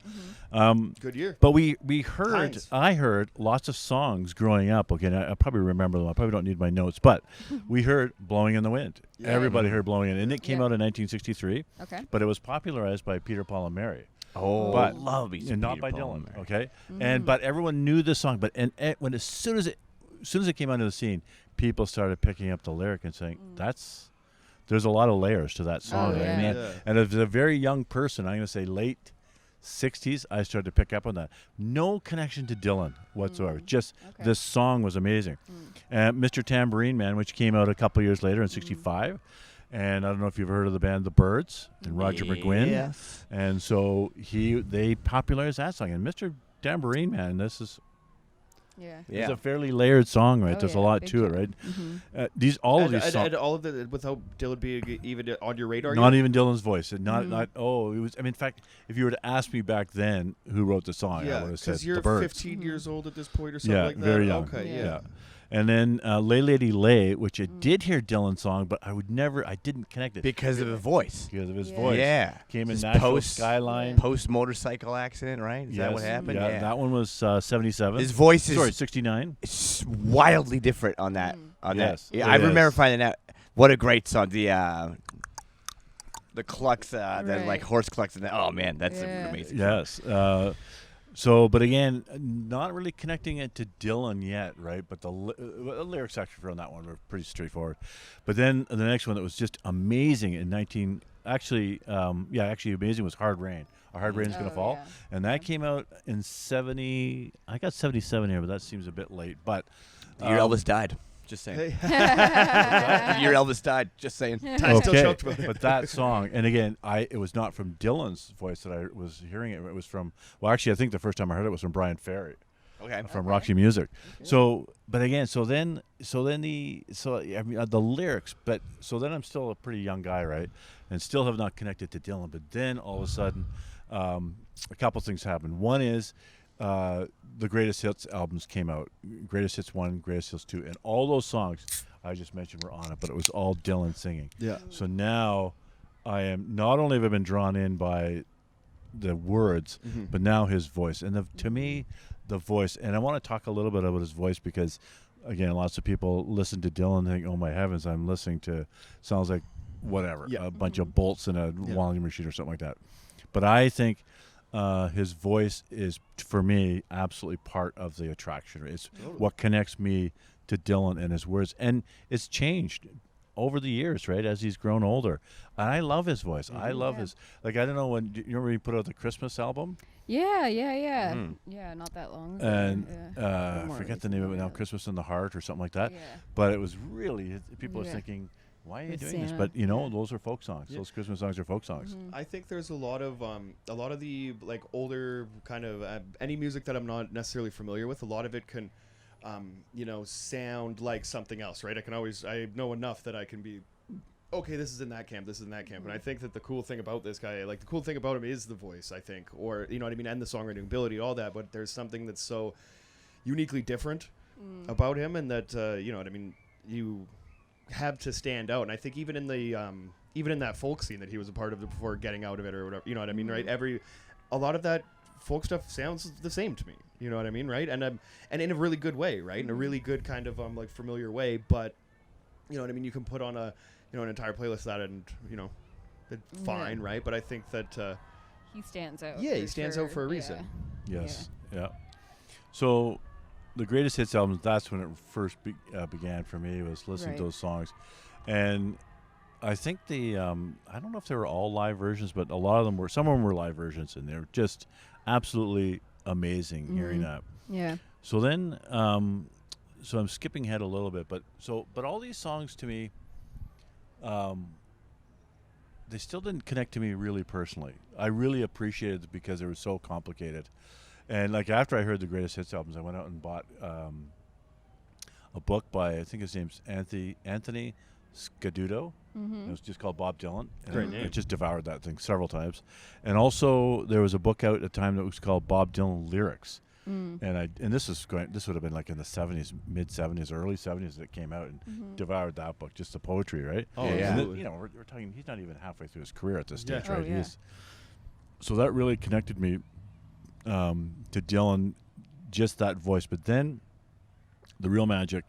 Good year. But we heard, Times. I heard lots of songs growing up. Okay, I probably remember them. I probably don't need my notes, but we heard "Blowing in the Wind." Yeah. Everybody heard "Blowing in," and it came Yeah. out in 1963. Okay. But it was popularized by Peter, Paul, and Mary. Oh, But love me some and not Peter, by Paul, Dylan. and Mary. Okay, but everyone knew the song. But when as soon as it came onto the scene, people started picking up the lyric and saying, there's a lot of layers to that song. Oh, right? yeah. And as a very young person, I'm going to say late 60s, I started to pick up on that. No connection to Dylan whatsoever. Just this song was amazing. And Mr. Tambourine Man, which came out a couple years later in 65. And I don't know if you've heard of the band The Byrds and Roger McGuinn. Yes. And so they popularized that song. And Mr. Tambourine Man, this is Yeah. it's a fairly layered song, right? Oh, There's a yeah, lot big to it, time. right? These songs, And all of it without Dylan being even on your radar. not yet? even Dylan's voice, and not it was. I mean, in fact, if you were to ask me back then who wrote the song, I Yeah, would have said because you're the Byrds. 15 years old at this point or something Yeah, like that. very young. Okay, Yeah. yeah. And then Lay Lady Lay, which I did hear Dylan's song, but I didn't connect it Because of the voice. because of his Yeah. voice. Yeah. Came in Just Nashville Skyline. Post motorcycle accident, right? Is that what Yes. happened? Yeah, that one was 77. His voice is 69. wildly different on that. Yes, Yeah, it I remember is. finding out. What a great song. The clucks, the Right. like horse clucks, and oh man, that's Yeah. an amazing. Yes. But again, not really connecting it to Dylan yet, right? But the lyrics actually on that one were pretty straightforward. But then the next one that was just amazing in actually amazing was Hard Rain. A Hard Rain's Gonna Fall. Yeah. And that came out in 70. I got 77 here, but that seems a bit late. But The year Elvis died. Just saying. Hey, The year Elvis died. Just saying. I still choked about it. But that song, and again, it was not from Dylan's voice that I was hearing it. It was from, well, actually, I think the first time I heard it was from Brian Ferry. Okay. From Roxy Music. So, but again, the lyrics, but so then I'm still a pretty young guy, right? And still have not connected to Dylan. But then all of a sudden, a couple things happened. One is the Greatest Hits albums came out. Greatest Hits 1, Greatest Hits 2, and all those songs I just mentioned were on it, but it was all Dylan singing. Yeah. So now I am, not only have I been drawn in by the words, but now his voice. And to me, the voice, and I want to talk a little bit about his voice because, again, lots of people listen to Dylan and think, oh my heavens, I'm listening to, sounds like whatever, a bunch of bolts in a walling machine or something like that. But I think his voice is, for me, absolutely part of the attraction. It's what connects me to Dylan and his words. And it's changed over the years, right, as he's grown older. And I love his voice. I love his, like, I don't know, do you remember he put out the Christmas album? Yeah. Yeah, not that long ago. And Yeah. I forget the name of it now, Christmas in the Heart or something like that. Yeah. But it was really, people are Yeah. thinking, why are you doing this? But you know, those are folk songs. Those Christmas songs are folk songs. I think there's a lot of the like older kind of any music that I'm not necessarily familiar with. A lot of it can, sound like something else, right? I know enough that I can be, okay, this is in that camp, this is in that camp. And I think that the cool thing about this guy, like the cool thing about him is the voice, I think, or you know what I mean, and the songwriting ability, all that. But there's something that's so uniquely different about him, and that you know what I mean, you have to stand out. And I think even in that folk scene that he was a part of before getting out of it or whatever, you know what I mean, right? A lot of that folk stuff sounds the same to me, you know what I mean, right? And in a really good way, right? In a really good kind of like familiar way. But you know what I mean, you can put on an entire playlist of that, and you know, it's fine, right? But I think that he stands out. Yeah, he stands out for a reason. Yes. Yeah. So the greatest hits albums, that's when it first began for me, was listening to those songs. And I think I don't know if they were all live versions, but a lot of them were, some of them were live versions, and they were just absolutely amazing hearing that. Yeah. So then, so I'm skipping ahead a little bit, but all these songs to me, they still didn't connect to me really personally. I really appreciated it because they were so complicated. And like after I heard the greatest hits albums, I went out and bought a book by, I think his name's Anthony Scaduto. It was just called Bob Dylan. Great name. I just devoured that thing several times. And also there was a book out at the time that was called Bob Dylan Lyrics. And this would have been like in the 70s, mid 70s, early 70s that it came out, and devoured that book, just the poetry, right? Oh, And then, you know, we're talking, he's not even halfway through his career at this stage, right? So that really connected me to Dylan, just that voice. But then the real magic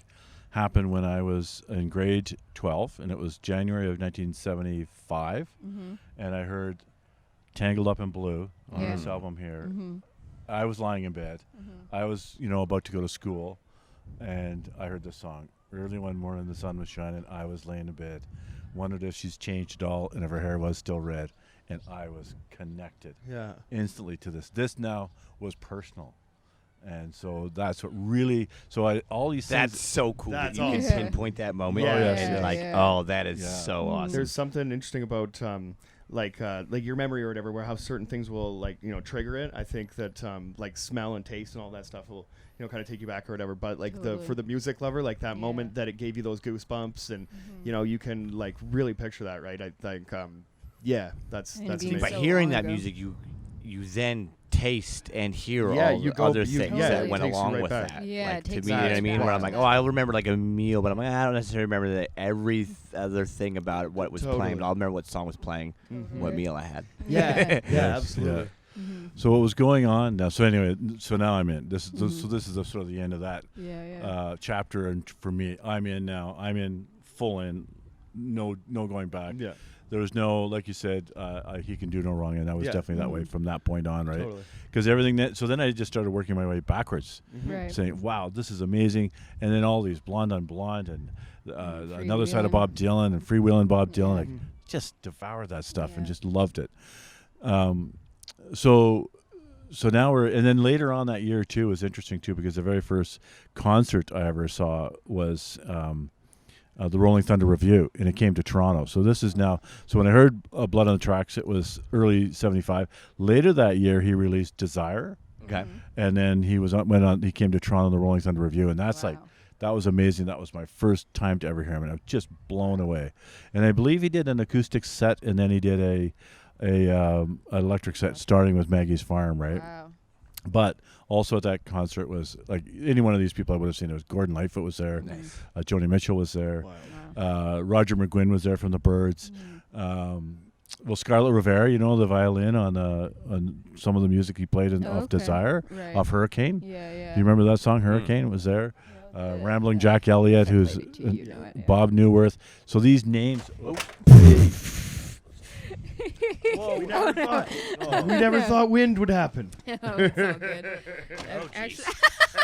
happened when I was in grade 12, and it was January of 1975, and I heard Tangled Up in Blue on this album here. I was lying in bed. I was, about to go to school, and I heard this song. Early one morning, the sun was shining. I was laying in bed. Wondered if she's changed at all, and if her hair was still red. And I was connected instantly to this. This now was personal. And so that's what really, all these things. That's so cool that That's you awesome. can pinpoint that moment. That is so awesome. There's something interesting about like your memory or whatever, where how certain things will trigger it. I think that like smell and taste and all that stuff will kind of take you back or whatever. But like for the music lover, like that moment that it gave you those goosebumps, and you can like really picture that, right? I think that's amazing. By hearing that music, you then taste and hear all the other things that went along with that. Yeah, like, to me, you know what I mean? Where I'm like, I remember like a meal, but I'm like, I don't necessarily remember every other thing about it, what was playing. But I'll remember what song was playing, what meal I had. Yeah, absolutely. So what was going on now? So anyway, so now I'm in. This is sort of the end of that chapter, and for me, I'm in now. I'm in full in. No going back. Yeah. There was no, like you said, he can do no wrong, and I was definitely that way from that point on, right? Because everything so then I just started working my way backwards, saying, wow, this is amazing. And then all these Blonde on Blonde and Another Side of Bob Dylan and Freewheelin' Bob Dylan, I just devoured that stuff and just loved it. So now and then later on that year too was interesting too, because the very first concert I ever saw was the Rolling Thunder Review, and it came to Toronto. So this is now. So when I heard Blood on the Tracks, it was early '75. Later that year, he released Desire. Okay. And then he He came to Toronto, the Rolling Thunder Review, and that's that was amazing. That was my first time to ever hear him, and I was just blown away. And I believe he did an acoustic set, and then he did a electric set, starting with Maggie's Farm, right? Wow. But also at that concert was like any one of these people I would have seen. It was Gordon Lightfoot was there, Joni Mitchell was there, Roger McGuinn was there from the Byrds. Scarlett Rivera, the violin on some of the music he played off Desire, off Hurricane. Yeah. Do you remember that song, Hurricane? Was there? Rambling Jack Elliott, who's Bob Newworth. So these names. Whoa, we never thought wind would happen. It's all good.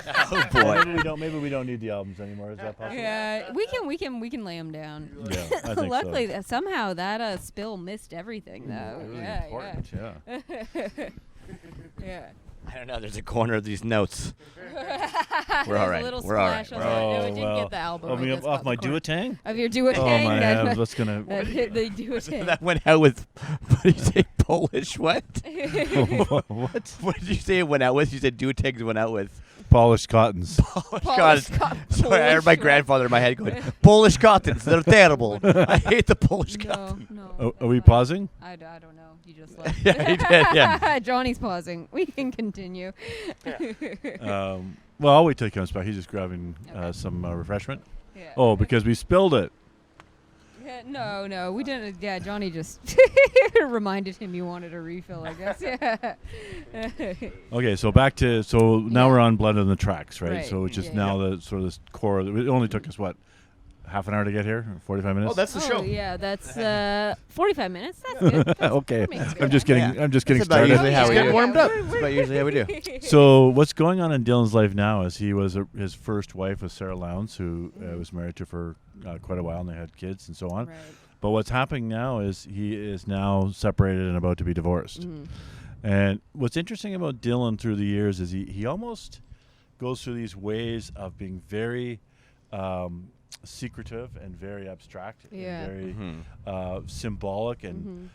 Oh boy. Maybe we don't need the albums anymore. Is that possible? Yeah, we can lay them down. Yeah, I think Luckily, somehow that spill missed everything though. It was important. Yeah. I don't know. There's a corner of these notes. We're all right. A little We're all right. splash on the- no, it didn't get the album. Of, It me, just off got my the corner. duotang? Of your duotang. Oh, my hands. What's going to... The duotang. That went out with, what did you say, Polish what? What? What did you say it went out with? You said duotangs went out with. Polished cottons. Polish cottons. Sorry, I heard my grandfather in my head going, Polish cottons, they're terrible. I hate the Polish cottons. No. Are we pausing? I don't know. You just left. Yeah, he did, yeah. Johnny's pausing. We can continue. Well, I'll wait till he comes back. He's just grabbing some refreshment. Yeah. Oh, because we spilled it. No, we didn't. Yeah, Johnny just reminded him you wanted a refill, I guess. Yeah. Okay, so back to now we're on Blood on the Tracks, right? So which is yeah. now the sort of this core. It only took us what, half an hour to get here, 45 minutes. Oh, that's the show. Yeah, that's 45 minutes. That's good. That's okay. good. I'm just getting. Yeah. I'm just getting That's about started. usually how we Getting do. warmed up. That's about usually how we do. So what's going on in Dylan's life now is he was his first wife was Sarah Lowndes, who was married to for quite a while, and they had kids and so on. Right. But what's happening now is he is now separated and about to be divorced. And what's interesting about Dylan through the years is he almost goes through these ways of being very secretive and very abstract and very symbolic and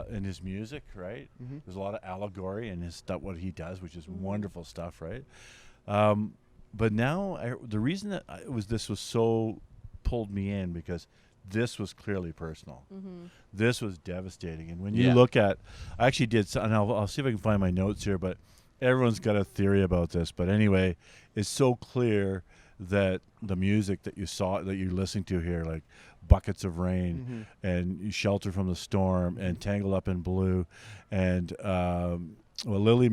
in his music, right? There's a lot of allegory in his stuff, what he does, which is wonderful stuff, right? But now the reason that this was so pulled me in because this was clearly personal. This was devastating. And when you look at, I actually did, and I'll see if I can find my notes here, but everyone's got a theory about this. But anyway, it's so clear that the music that you're listening to here, like Buckets of Rain and Shelter from the Storm and Tangled Up in Blue and Lily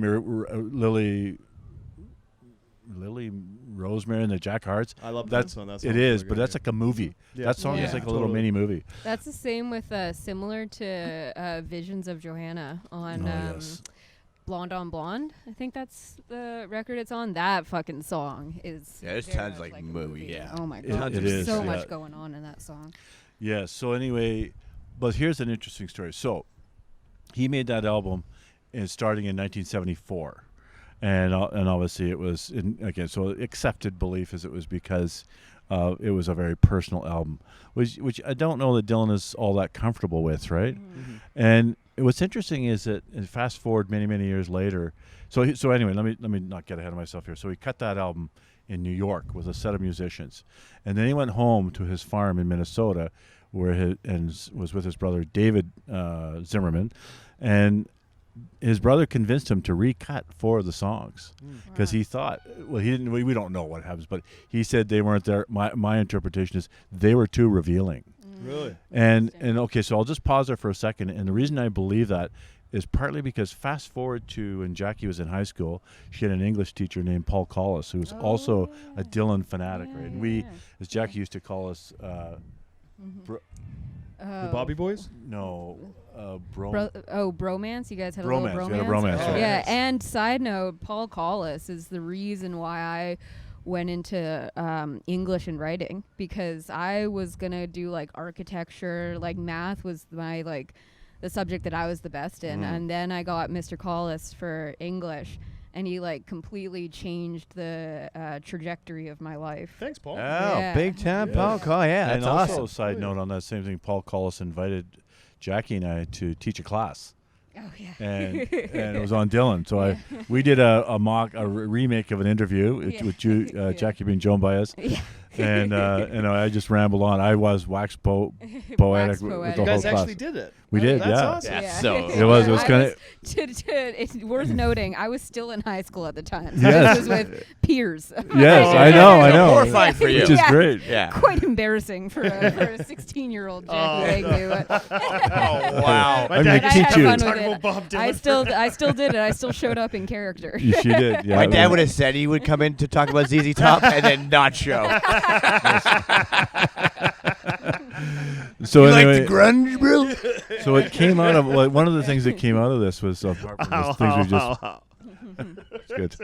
Rosemary and the Jack Hearts. I love that song. That song it is, really but good, that's like a movie. That song is like a little totally. mini movie. That's the same with similar to Visions of Johanna on Yes. Blonde on Blonde. I think that's the record it's on. That fucking song is. Yeah, there's very tons much like a movie, yeah. Oh my It- god, it there's is, so yeah. much going on in that song. Yeah, so anyway, but here's an interesting story. So he made that album starting in 1974. And obviously it was, so accepted belief is it was because it was a very personal album, which I don't know that Dylan is all that comfortable with, right? And what's interesting is that, and fast forward many, many years later, so anyway, let me not get ahead of myself here. So he cut that album in New York with a set of musicians, and then he went home to his farm in Minnesota, where was with his brother David Zimmerman, and his brother convinced him to recut 4 of the songs because he thought, well, he didn't. We don't know what happens, but he said they weren't there. My interpretation is they were too revealing. Really? And okay, so I'll just pause there for a second. And the reason I believe that is partly because fast forward to when Jackie was in high school, she had an English teacher named Paul Collis, who was also a Dylan fanatic, right? And we, as Jackie used to call us, The Bobby Boys? no, bromance. You guys had a Bromance. little bromance. We had a bromance, right. Yeah, and side note, Paul Collis is the reason why I went into English and writing, because I was gonna do like architecture, like math was my the subject that I was the best in, and then I got Mr. Collis for English. And he completely changed the trajectory of my life. Thanks, Paul. Oh, Yeah. big time Paul Call. Yeah, that's and also, awesome. side note on that same thing, Paul Collis invited Jackie and I to teach a class. Oh yeah. And it was on Dylan. So we did a remake of an interview with you, Jackie being joined by us. Yeah. And I just rambled on. I was wax poetic Wax with poetic. the You whole guys class. actually did it. We did, That's yeah. awesome. Yeah, so It was kind of. It's worth noting, I was still in high school at the time. So Yes. this was with peers. Yes, I know. Horrifying for you. Which is Yeah. great. Yeah. Quite embarrassing for a 16-year-old Jackie Agnew. Oh, wow. My I'm dad gonna used to teach you. talk Fun with about it. Bob Dylan. I still did it. I still showed up in character. She did. Yeah. My dad would have said he would come in to talk about ZZ Top and then not show. So You anyway, like the grunge, bro? so it came out of one of the things that came out of this was apart from those things we just. It's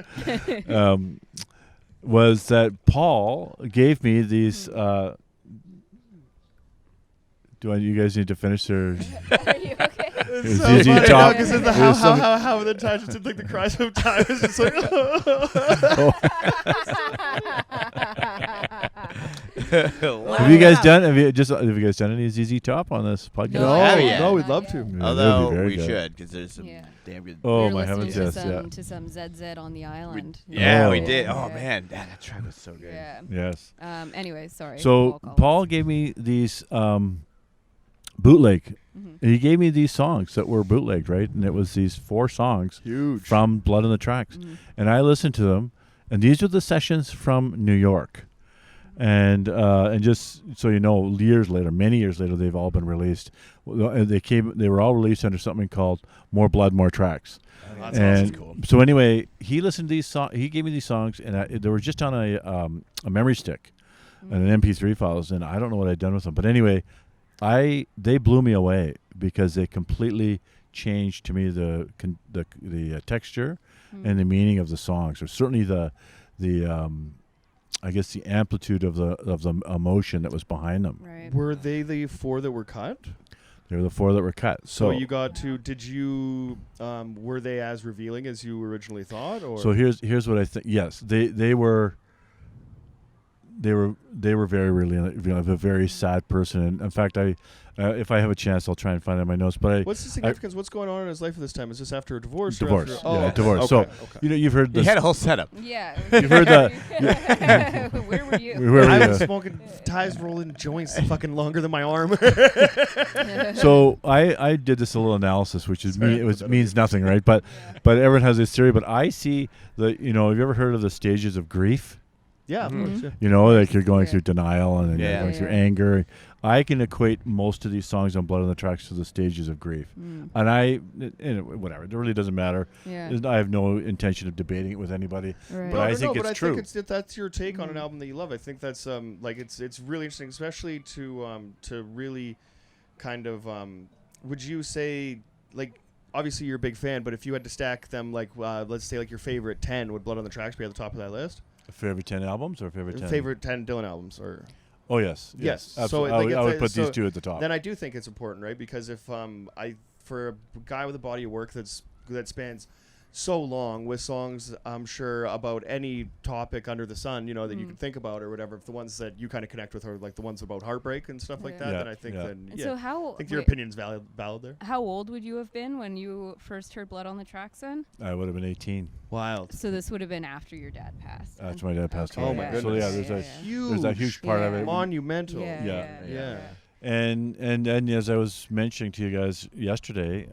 good. Was that Paul gave me these? You guys need to finish their? Are you okay? It's so ZZ funny, Top. Because There's some- how the time just like the cries of time is just like. Have you guys done any ZZ Top on this podcast? No, we'd love to. Yeah, Although we good. should, because there's some damn good. Oh, we my were heavens, listening yes, to some ZZ on the island. We Oh. did. Yeah. Oh man, that track was so good. Yeah. Yes. Anyway, sorry. So Paul gave me these bootleg. Mm-hmm. He gave me these songs that were bootlegged, right? And it was these 4 songs from Blood on the Tracks. Mm-hmm. And I listened to them, and these are the sessions from New York. And just so you know, many years later, they've all been released. They were all released under something called More Blood, More Tracks. That's And cool. so anyway, he listened to these songs. He gave me these songs, and they were just on a memory stick and an MP3 files. And I don't know what I'd done with them, but anyway, they blew me away because they completely changed to me the texture and the meaning of the songs, or certainly the I guess the amplitude of the emotion that was behind them. Right. Were they the 4 that were cut? They were the 4 that were cut. So you got to? Did you? Were they as revealing as you originally thought? Or so here's what I think. Yes, they were. They were very revealing. A very sad person, and in fact, if I have a chance, I'll try and find it in my notes. But what's the significance? What's going on in his life at this time? Is this after a divorce? Divorce. Or after, Divorce. Okay, So you've heard this. He had a whole setup. Yeah. You've heard the. Where were you? Where were I you? was smoking ties, rolling joints, fucking longer than my arm. So I did this a little analysis, which is means nothing, right? But everyone has this theory. But I see have you ever heard of the stages of grief? Yeah, Mm-hmm. of course. Yeah. You know, like you're going through denial and then you're Yeah. going through anger. I can equate most of these songs on Blood on the Tracks to the stages of grief. And whatever, it really doesn't matter. Yeah. I have no intention of debating it with anybody. Right. But I think but it's true. Think that's your take on an album that you love. I think that's it's really interesting, especially to really kind of would you say, like, obviously you're a big fan, but if you had to stack them, like let's say like your favorite 10, would Blood on the Tracks be at the top of that list? Favorite 10 albums or favorite 10? Favorite 10 Dylan albums, or Oh yes. yes. Absolutely. So I would put these 2 at the top. Then I do think it's important, right? Because if for a guy with a body of work that spans so long with songs, I'm sure, about any topic under the sun, that you can think about or whatever. If the ones that you kind of connect with are like the ones about heartbreak and stuff like that, Yeah. then I think So how? I think your opinion's valid there. How old would you have been when you first heard Blood on the Tracks? Then. I would have been 18. Wild. So this would have been after your dad passed. That's my dad passed Okay. away. Oh my So goodness. there's Huge. a huge part of it. Monumental. Yeah. And as I was mentioning to you guys yesterday,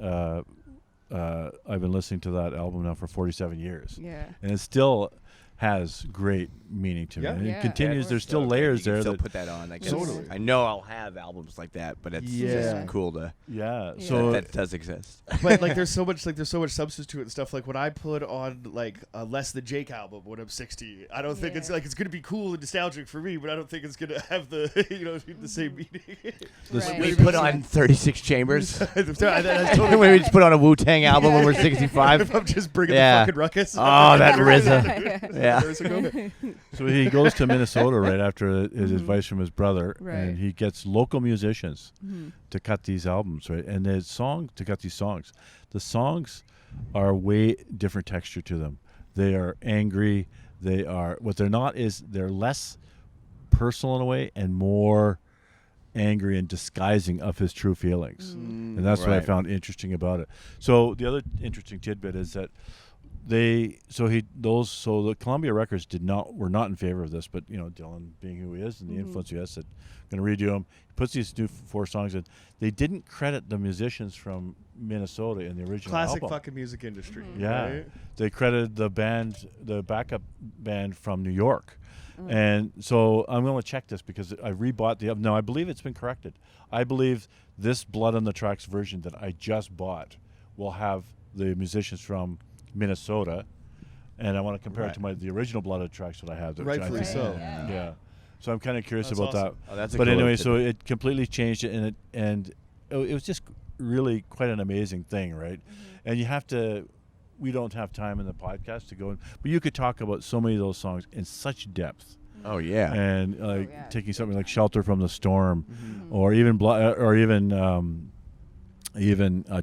I've been listening to that album now for 47 years. Yeah. And it still has great meaning to me. Yeah. And Yeah. it continues. Yeah. There's still layers You can there still that put that on. Like, Totally. I know I'll have albums like that, but it's just cool to yeah. Yeah. So that does exist. But like there's so much substance to it and stuff. Like when I put on like a Less Than Jake album when I'm 60, I don't think it's like it's gonna be cool and nostalgic for me, but I don't think it's gonna have the the same meaning. Right. We put on 36 Chambers. That's When totally we just put on a Wu-Tang album when we're 65. I'm just bringing Yeah. the fucking ruckus. Oh, that RZA. Yeah. So he goes to Minnesota right after his advice from his brother, Right. and he gets local musicians to cut these albums, right? And to cut these songs. The songs are way different texture to them. They are angry. They are what they're not is they're less personal in a way and more angry and disguising of his true feelings. And that's what I Right. found interesting about it. So the other interesting tidbit is that the Columbia Records were not in favor of this, but Dylan being who he is and the influence he has, said going to redo him. He puts these new 4 songs in. They didn't credit the musicians from Minnesota in the original Classic album. fucking music industry. Yeah, Right? they credited the backup band from New York. And so I'm going to check this because I rebought the album. No, I believe it's been corrected. I believe this Blood on the Tracks version that I just bought will have the musicians from Minnesota, and I want to compare it to the original Blood on the Tracks that I have. Rightfully so. Yeah. So I'm kind of curious That's about awesome. that. Oh, that's a But cool anyway, tidbit. so it completely changed it, and it was just really quite an amazing thing, right? And you have to. We don't have time in the podcast to go in, but you could talk about so many of those songs in such depth. Oh, yeah. And taking something like "Shelter from the Storm," or even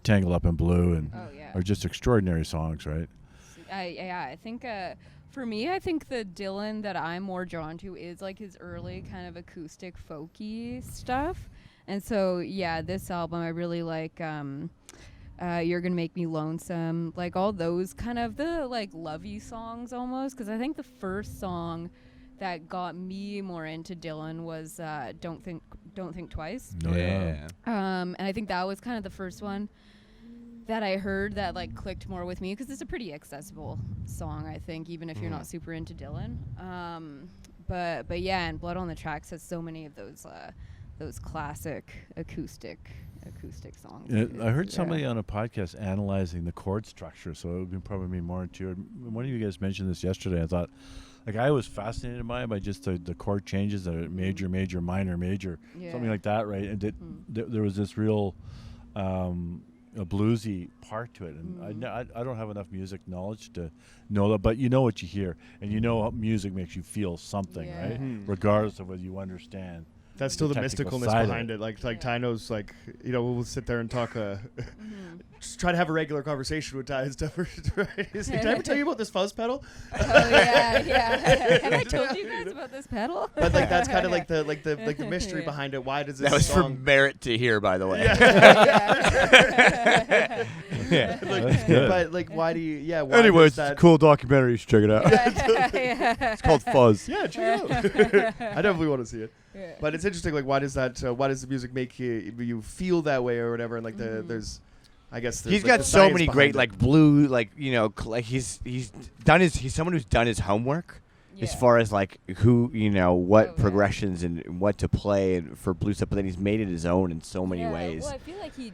"Tangled Up in Blue," and are just extraordinary songs, right? I think For me, I think the Dylan that I'm more drawn to is like his early kind of acoustic folky stuff. And so, yeah, this album I really like. You're Gonna Make Me Lonesome, like all those kind of the like lovey songs almost, because I think the first song that got me more into Dylan was Don't Think Twice. Oh, yeah. And I think that was kind of the first one that I heard that like clicked more with me, because it's a pretty accessible song, I think, even if you're not super into Dylan. But yeah, and Blood on the Tracks has so many of those classic acoustic songs. I heard somebody on a podcast analyzing the chord structure, so it would probably be more into it. One of you guys mentioned this yesterday. I thought, like, I was fascinated by just the chord changes, the major, major, minor, major, something like that, right? And there was this real a bluesy part to it, and I don't have enough music knowledge to know that, but you know what you hear, and you know how music makes you feel something, right? Regardless of whether you understand. That's still the mysticalness behind it. Like Tyno's like, we'll sit there and talk, just try to have a regular conversation with Ty and stuff. Right? Did I ever tell you about this fuzz pedal? Oh yeah. Have I told you guys about this pedal? But like that's kind of like the mystery behind it. Why does this? That was song for Merritt to hear, by the way. But like, why do you? Yeah. Why Anyways, that, it's a cool documentary. You should check it out. It's called Fuzz. Yeah, check it out. I definitely want to see it. Yeah. But it's interesting. Like, why does that? Why does the music make you feel that way or whatever? And like there's. I guess he's like got so many great like blue like like he's someone who's done his homework as far as like who what progressions and what to play and for blues stuff, but then he's made it his own in so many ways. Well, I feel like he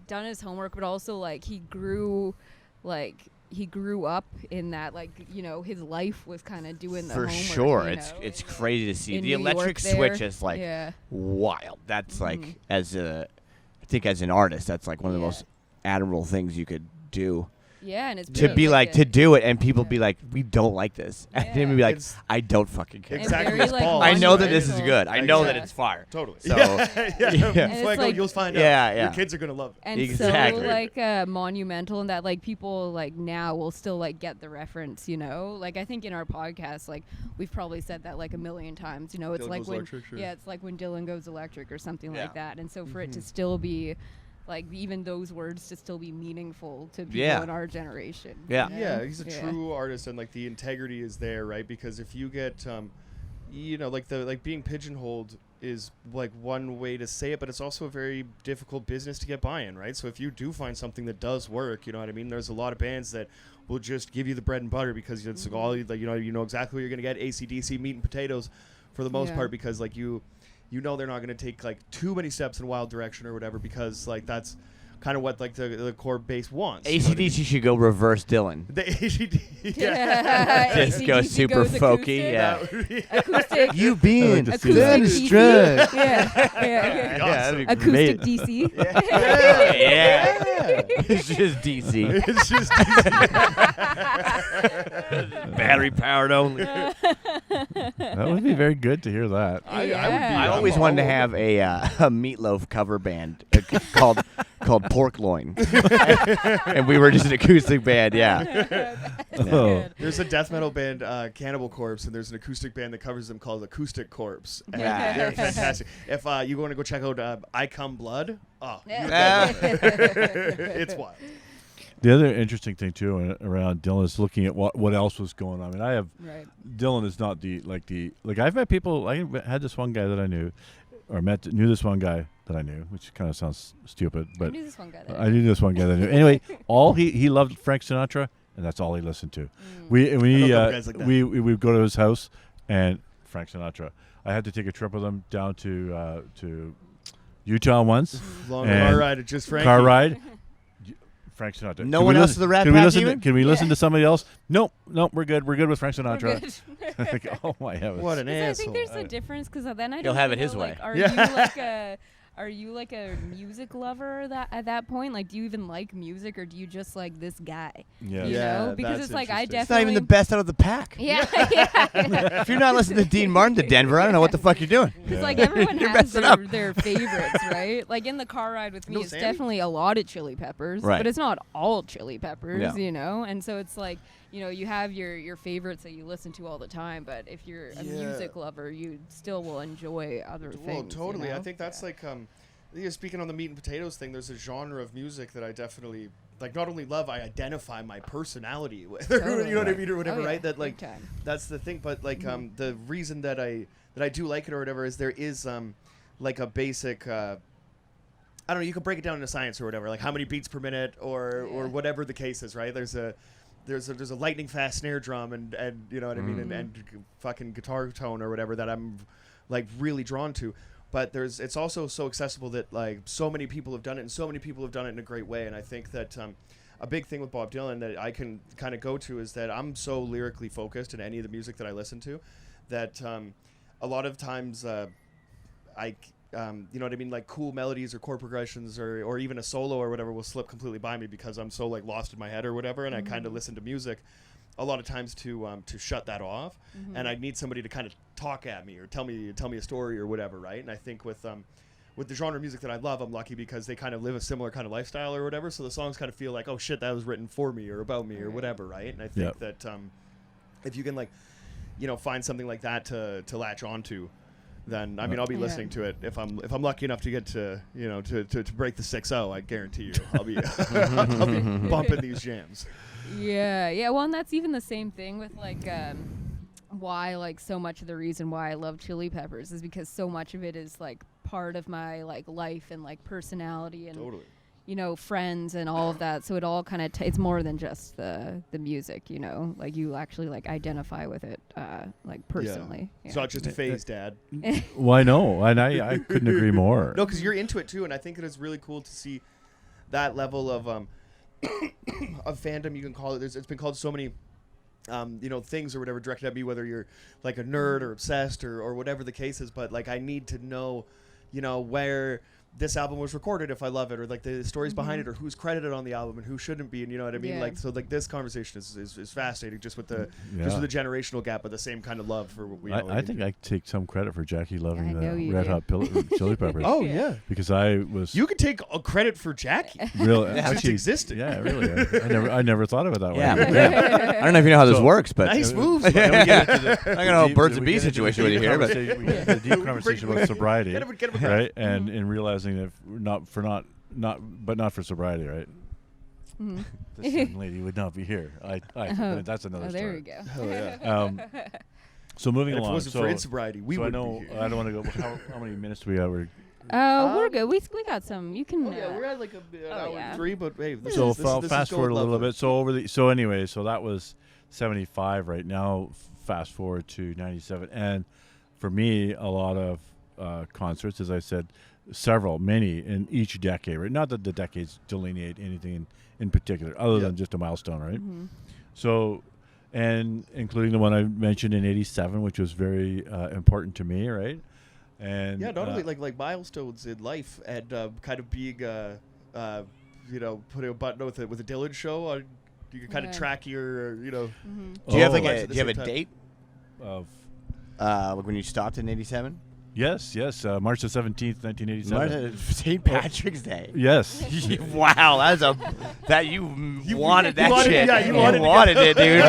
done his homework, but also like he grew up in that, like, his life was kind of doing the for homework, sure. It's crazy to see the electric switch is like wild. That's like I think as an artist, that's like one of the most admirable things you could do. Yeah, and it's to be like to do it, and people be like, "We don't like this," and then be like, "I don't fucking care." Exactly. Very, like, I know that this is good. I know that it's fire. Totally. So like, you'll find out. Yeah. Your kids are gonna love it. And exactly. so like monumental in that like people like now will still like get the reference. Like I think in our podcast, like we've probably said that like a million times. It's Dylan like Goes when Electric, sure. it's like when Dylan Goes Electric or something like that. And so for it to still be like even those words to still be meaningful to people in our generation. Yeah, he's a true artist, and like the integrity is there, right? Because if you get, like being pigeonholed is like one way to say it, but it's also a very difficult business to get buy-in, right? So if you do find something that does work, you know what I mean? There's a lot of bands that will just give you the bread and butter because it's all you know exactly what you're gonna get. AC/DC meat and potatoes for the most part, because like they're not going to take like too many steps in a wild direction or whatever, because like that's kind of what like the core base wants. AC/DC should go reverse Dylan. The AC/DC, just go super folky. Acoustic. You being acoustic DC. Acoustic DC. It's just DC. It's just DC. Battery powered only. That would be very good to hear that. I always wanted to have a Meatloaf cover band called Pork Loin, and we were just an acoustic band. There's a death metal band, Cannibal Corpse, and there's an acoustic band that covers them called Acoustic Corpse. And they're fantastic. If you want to go check out I Come Blood, it's wild. The other interesting thing too around Dylan is looking at what else was going on. I mean, Dylan is not I've met people. I had this one guy that I knew, or knew this one guy that I knew, which kind of sounds stupid, but I knew this one guy that I knew. Anyway, he loved Frank Sinatra, and that's all he listened to. We go to his house, and Frank Sinatra. I had to take a trip with him down to Utah once. Long car ride, just Frankie. Car ride. Frank Sinatra. No one else is the Rat Pack even? Can we listen to somebody else? Nope, we're good. We're good with Frank Sinatra. Like, oh my heavens. What an asshole. I think there's a difference, because then I He'll have it his know, way. Like, are you like a music lover at that point? Like, do you even like music, or do you just like this guy? Yeah. Because it's like I definitely. It's not even the best out of the pack. Yeah. If you're not listening to Dean Martin to Denver, I don't know what the fuck you're doing. Because like everyone has their favorites, right? Like in the car ride with me, it's definitely a lot of Chili Peppers, but it's not all Chili Peppers, And so it's like you know, you have your favorites that you listen to all the time, but if you're a music lover, you still will enjoy other things. Well, totally. You know? I think that's like speaking on the meat and potatoes thing, there's a genre of music that I definitely like. Not only love, I identify my personality with. Totally. You know what I mean, or whatever, right? That like time. that's the thing. But like the reason that I do like it or whatever is there is like a basic. I don't know. You can break it down into science or whatever, like how many beats per minute or whatever the case is, right? There's a lightning fast snare drum and you know what I mean, and fucking guitar tone or whatever that I'm like really drawn to. But it's also so accessible that like so many people have done it, and so many people have done it in a great way. And I think that a big thing with Bob Dylan that I can kind of go to is that I'm so lyrically focused in any of the music that I listen to that a lot of times you know what I mean, like cool melodies or chord progressions or even a solo or whatever will slip completely by me because I'm so like lost in my head or whatever, and I kind of listen to music a lot of times to shut that off, and I need somebody to kind of talk at me or tell me a story or whatever, right? And I think with the genre of music that I love, I'm lucky because they kind of live a similar kind of lifestyle or whatever, so the songs kind of feel like, oh shit, that was written for me or about me or whatever, right? And I think that if you can like, you know, find something like that to latch onto, then I mean I'll be listening to it if I'm lucky enough to get to, you know, to break the 6-0. I guarantee you I'll be bumping these jams. Yeah. Well, and that's even the same thing with like why like so much of the reason why I love Chili Peppers is because so much of it is like part of my like life and like personality and you know, friends and all of that. So it all kind of it's more than just the music, you know, like you actually like identify with it like personally. Yeah. It's not just a phase, Dad. Well, I know, and I couldn't agree more. No, because you're into it too, and I think it is really cool to see that level of of fandom, you can call it. It's been called so many you know, things or whatever directed at me, whether you're like a nerd or obsessed or whatever the case is, but like I need to know, you know, where this album was recorded if I love it, or like the stories behind it, or who's credited on the album and who shouldn't be, and you know what I mean. Like so, like this conversation is fascinating, just with the generational gap, but the same kind of love for what we. I think I take some credit for Jackie loving the Red Hot Chili Peppers. Oh yeah, because I was. You could take a credit for Jackie. Really, actually existed. Yeah, really. I never thought of it that way. I don't know if you know how this works, but nice moves. I'm gonna know birds and bees situation with you here, but we get a deep conversation about sobriety, right? And in realizing that not for sobriety, right? This young lady would not be here. But that's another story. There we go. Oh yeah. So moving along. If it wasn't for insobriety, we would. I know. I don't want to go. How many minutes do we have? We're good. We got some. You can. We're at like an hour and 3, but hey. I'll fast forward a little bit. So anyway, that was 75. Right now, fast forward to 97, and for me, a lot of concerts, as I said. Many in each decade, right? Not that the decades delineate anything in particular, other than just a milestone, right? So, and including the one I mentioned in '87, which was very important to me, right? And not only like milestones in life, and kind of being, you know, putting a button with a Dylan show. You can kind of track your, you know. Do you have a date of like when you stopped in '87? Yes, March the 17th, 1987. St. Patrick's Day. Yes. Wow, you wanted that shit. Yeah, you wanted it, dude.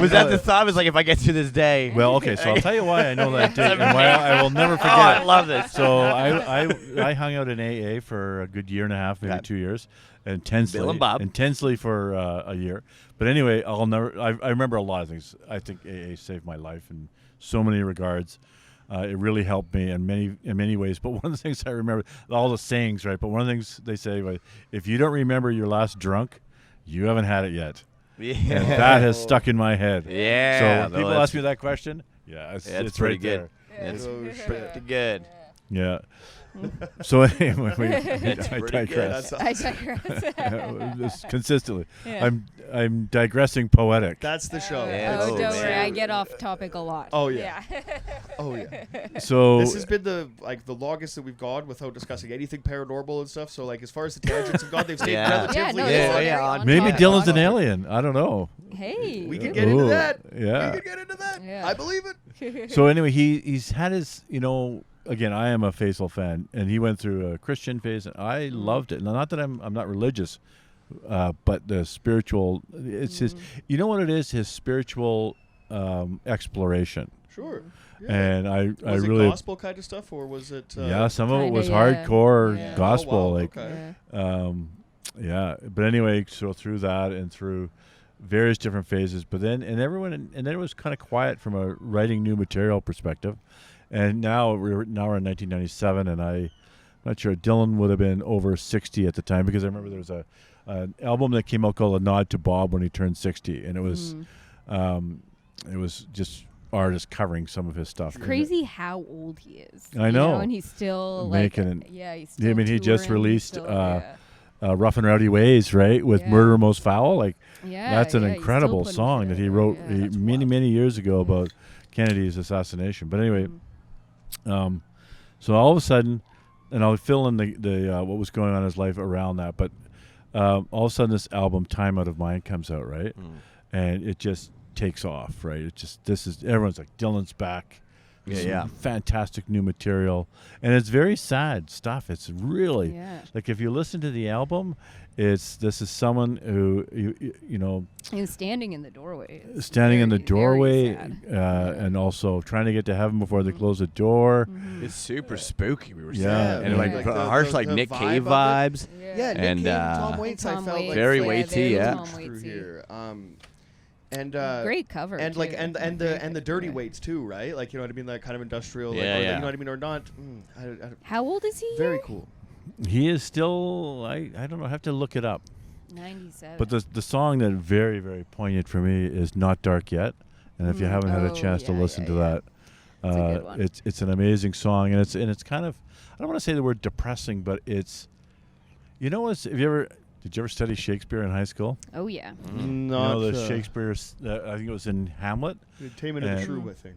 Was that the thought? Was like, if I get to this day. Well, okay, so I'll tell you why I know that date and why I will never forget. I love this. So I hung out in AA for a good year and a half, maybe 2 years, intensely. Bill and Bob. Intensely for a year. But anyway, I remember a lot of things. I think AA saved my life in so many regards. It really helped me in many ways. But one of the things I remember, all the sayings, right? But one of the things they say, if you don't remember your last drunk, you haven't had it yet. Yeah. And that has stuck in my head. Yeah. So when people ask me that question, it's pretty right good. there. It's pretty good. Yeah. So anyway, I digress. I digress. Consistently. Yeah. I'm digressing poetic. That's the show. Don't worry, I get off topic a lot. Oh yeah. Oh yeah. So this has been the longest that we've gone without discussing anything paranormal and stuff. So like as far as the tangents have gone, they've stayed relatively. Maybe Dylan's an alien. I don't know. Hey, we can get into that. Yeah. We can get into that. Yeah. I believe it. So anyway, he's had his, you know. Again, I am a faithful fan, and he went through a Christian phase, and I loved it. Now, not that I'm not religious, but the spiritual, it's his, you know what it is, his spiritual exploration. Sure. Yeah. And I was really it gospel kind of stuff, or was it? Some of it was kinda, hardcore gospel, Oh, wow, like, okay. But anyway, so through that and through various different phases, but then and then it was kind of quiet from a writing new material perspective, and now we're in 1997, and I'm not sure Dylan would have been over 60 at the time, because I remember there was an album that came out called A Nod to Bob when he turned 60, and it was just artists covering some of his stuff. It's crazy how old he is. I know. And he's still making like, he's still he just touring, released still, Rough and Rowdy Ways, right, with Murder Most Foul. Like, that's an he's incredible still song putting that shit he out. wrote Yeah. many years ago about Kennedy's assassination. But anyway, so all of a sudden, and I'll fill in the what was going on in his life around that, but all of a sudden this album, Time Out of Mind, comes out, right? And it just takes off, right? It just, everyone's like, Dylan's back. Fantastic new material, and it's very sad stuff. It's really like, if you listen to the album, this is someone who you know, he was standing in the doorway. And also trying to get to heaven before they close the door. It's super spooky. We were saying, and like harsh, like Nick Cave vibes. Yeah, Nick Cave and Tom Waits. I felt like very weighty. Here. And great cover, and too. like and the dirty weights too, right? Like, you know what I mean, like kind of industrial, like, or, you know what I mean, or not. How old is he? Very cool. He is still, I don't know, I have to look it up. 97. But the song that very, very poignant for me is Not Dark Yet, and if you haven't had a chance to listen to that, it's a good one. It's an amazing song, and it's kind of, I don't want to say the word depressing, but it's, you know, did you ever study Shakespeare in high school? Oh, yeah. Not the Shakespeare, I think it was in Hamlet. Taming of the Shrew, I think.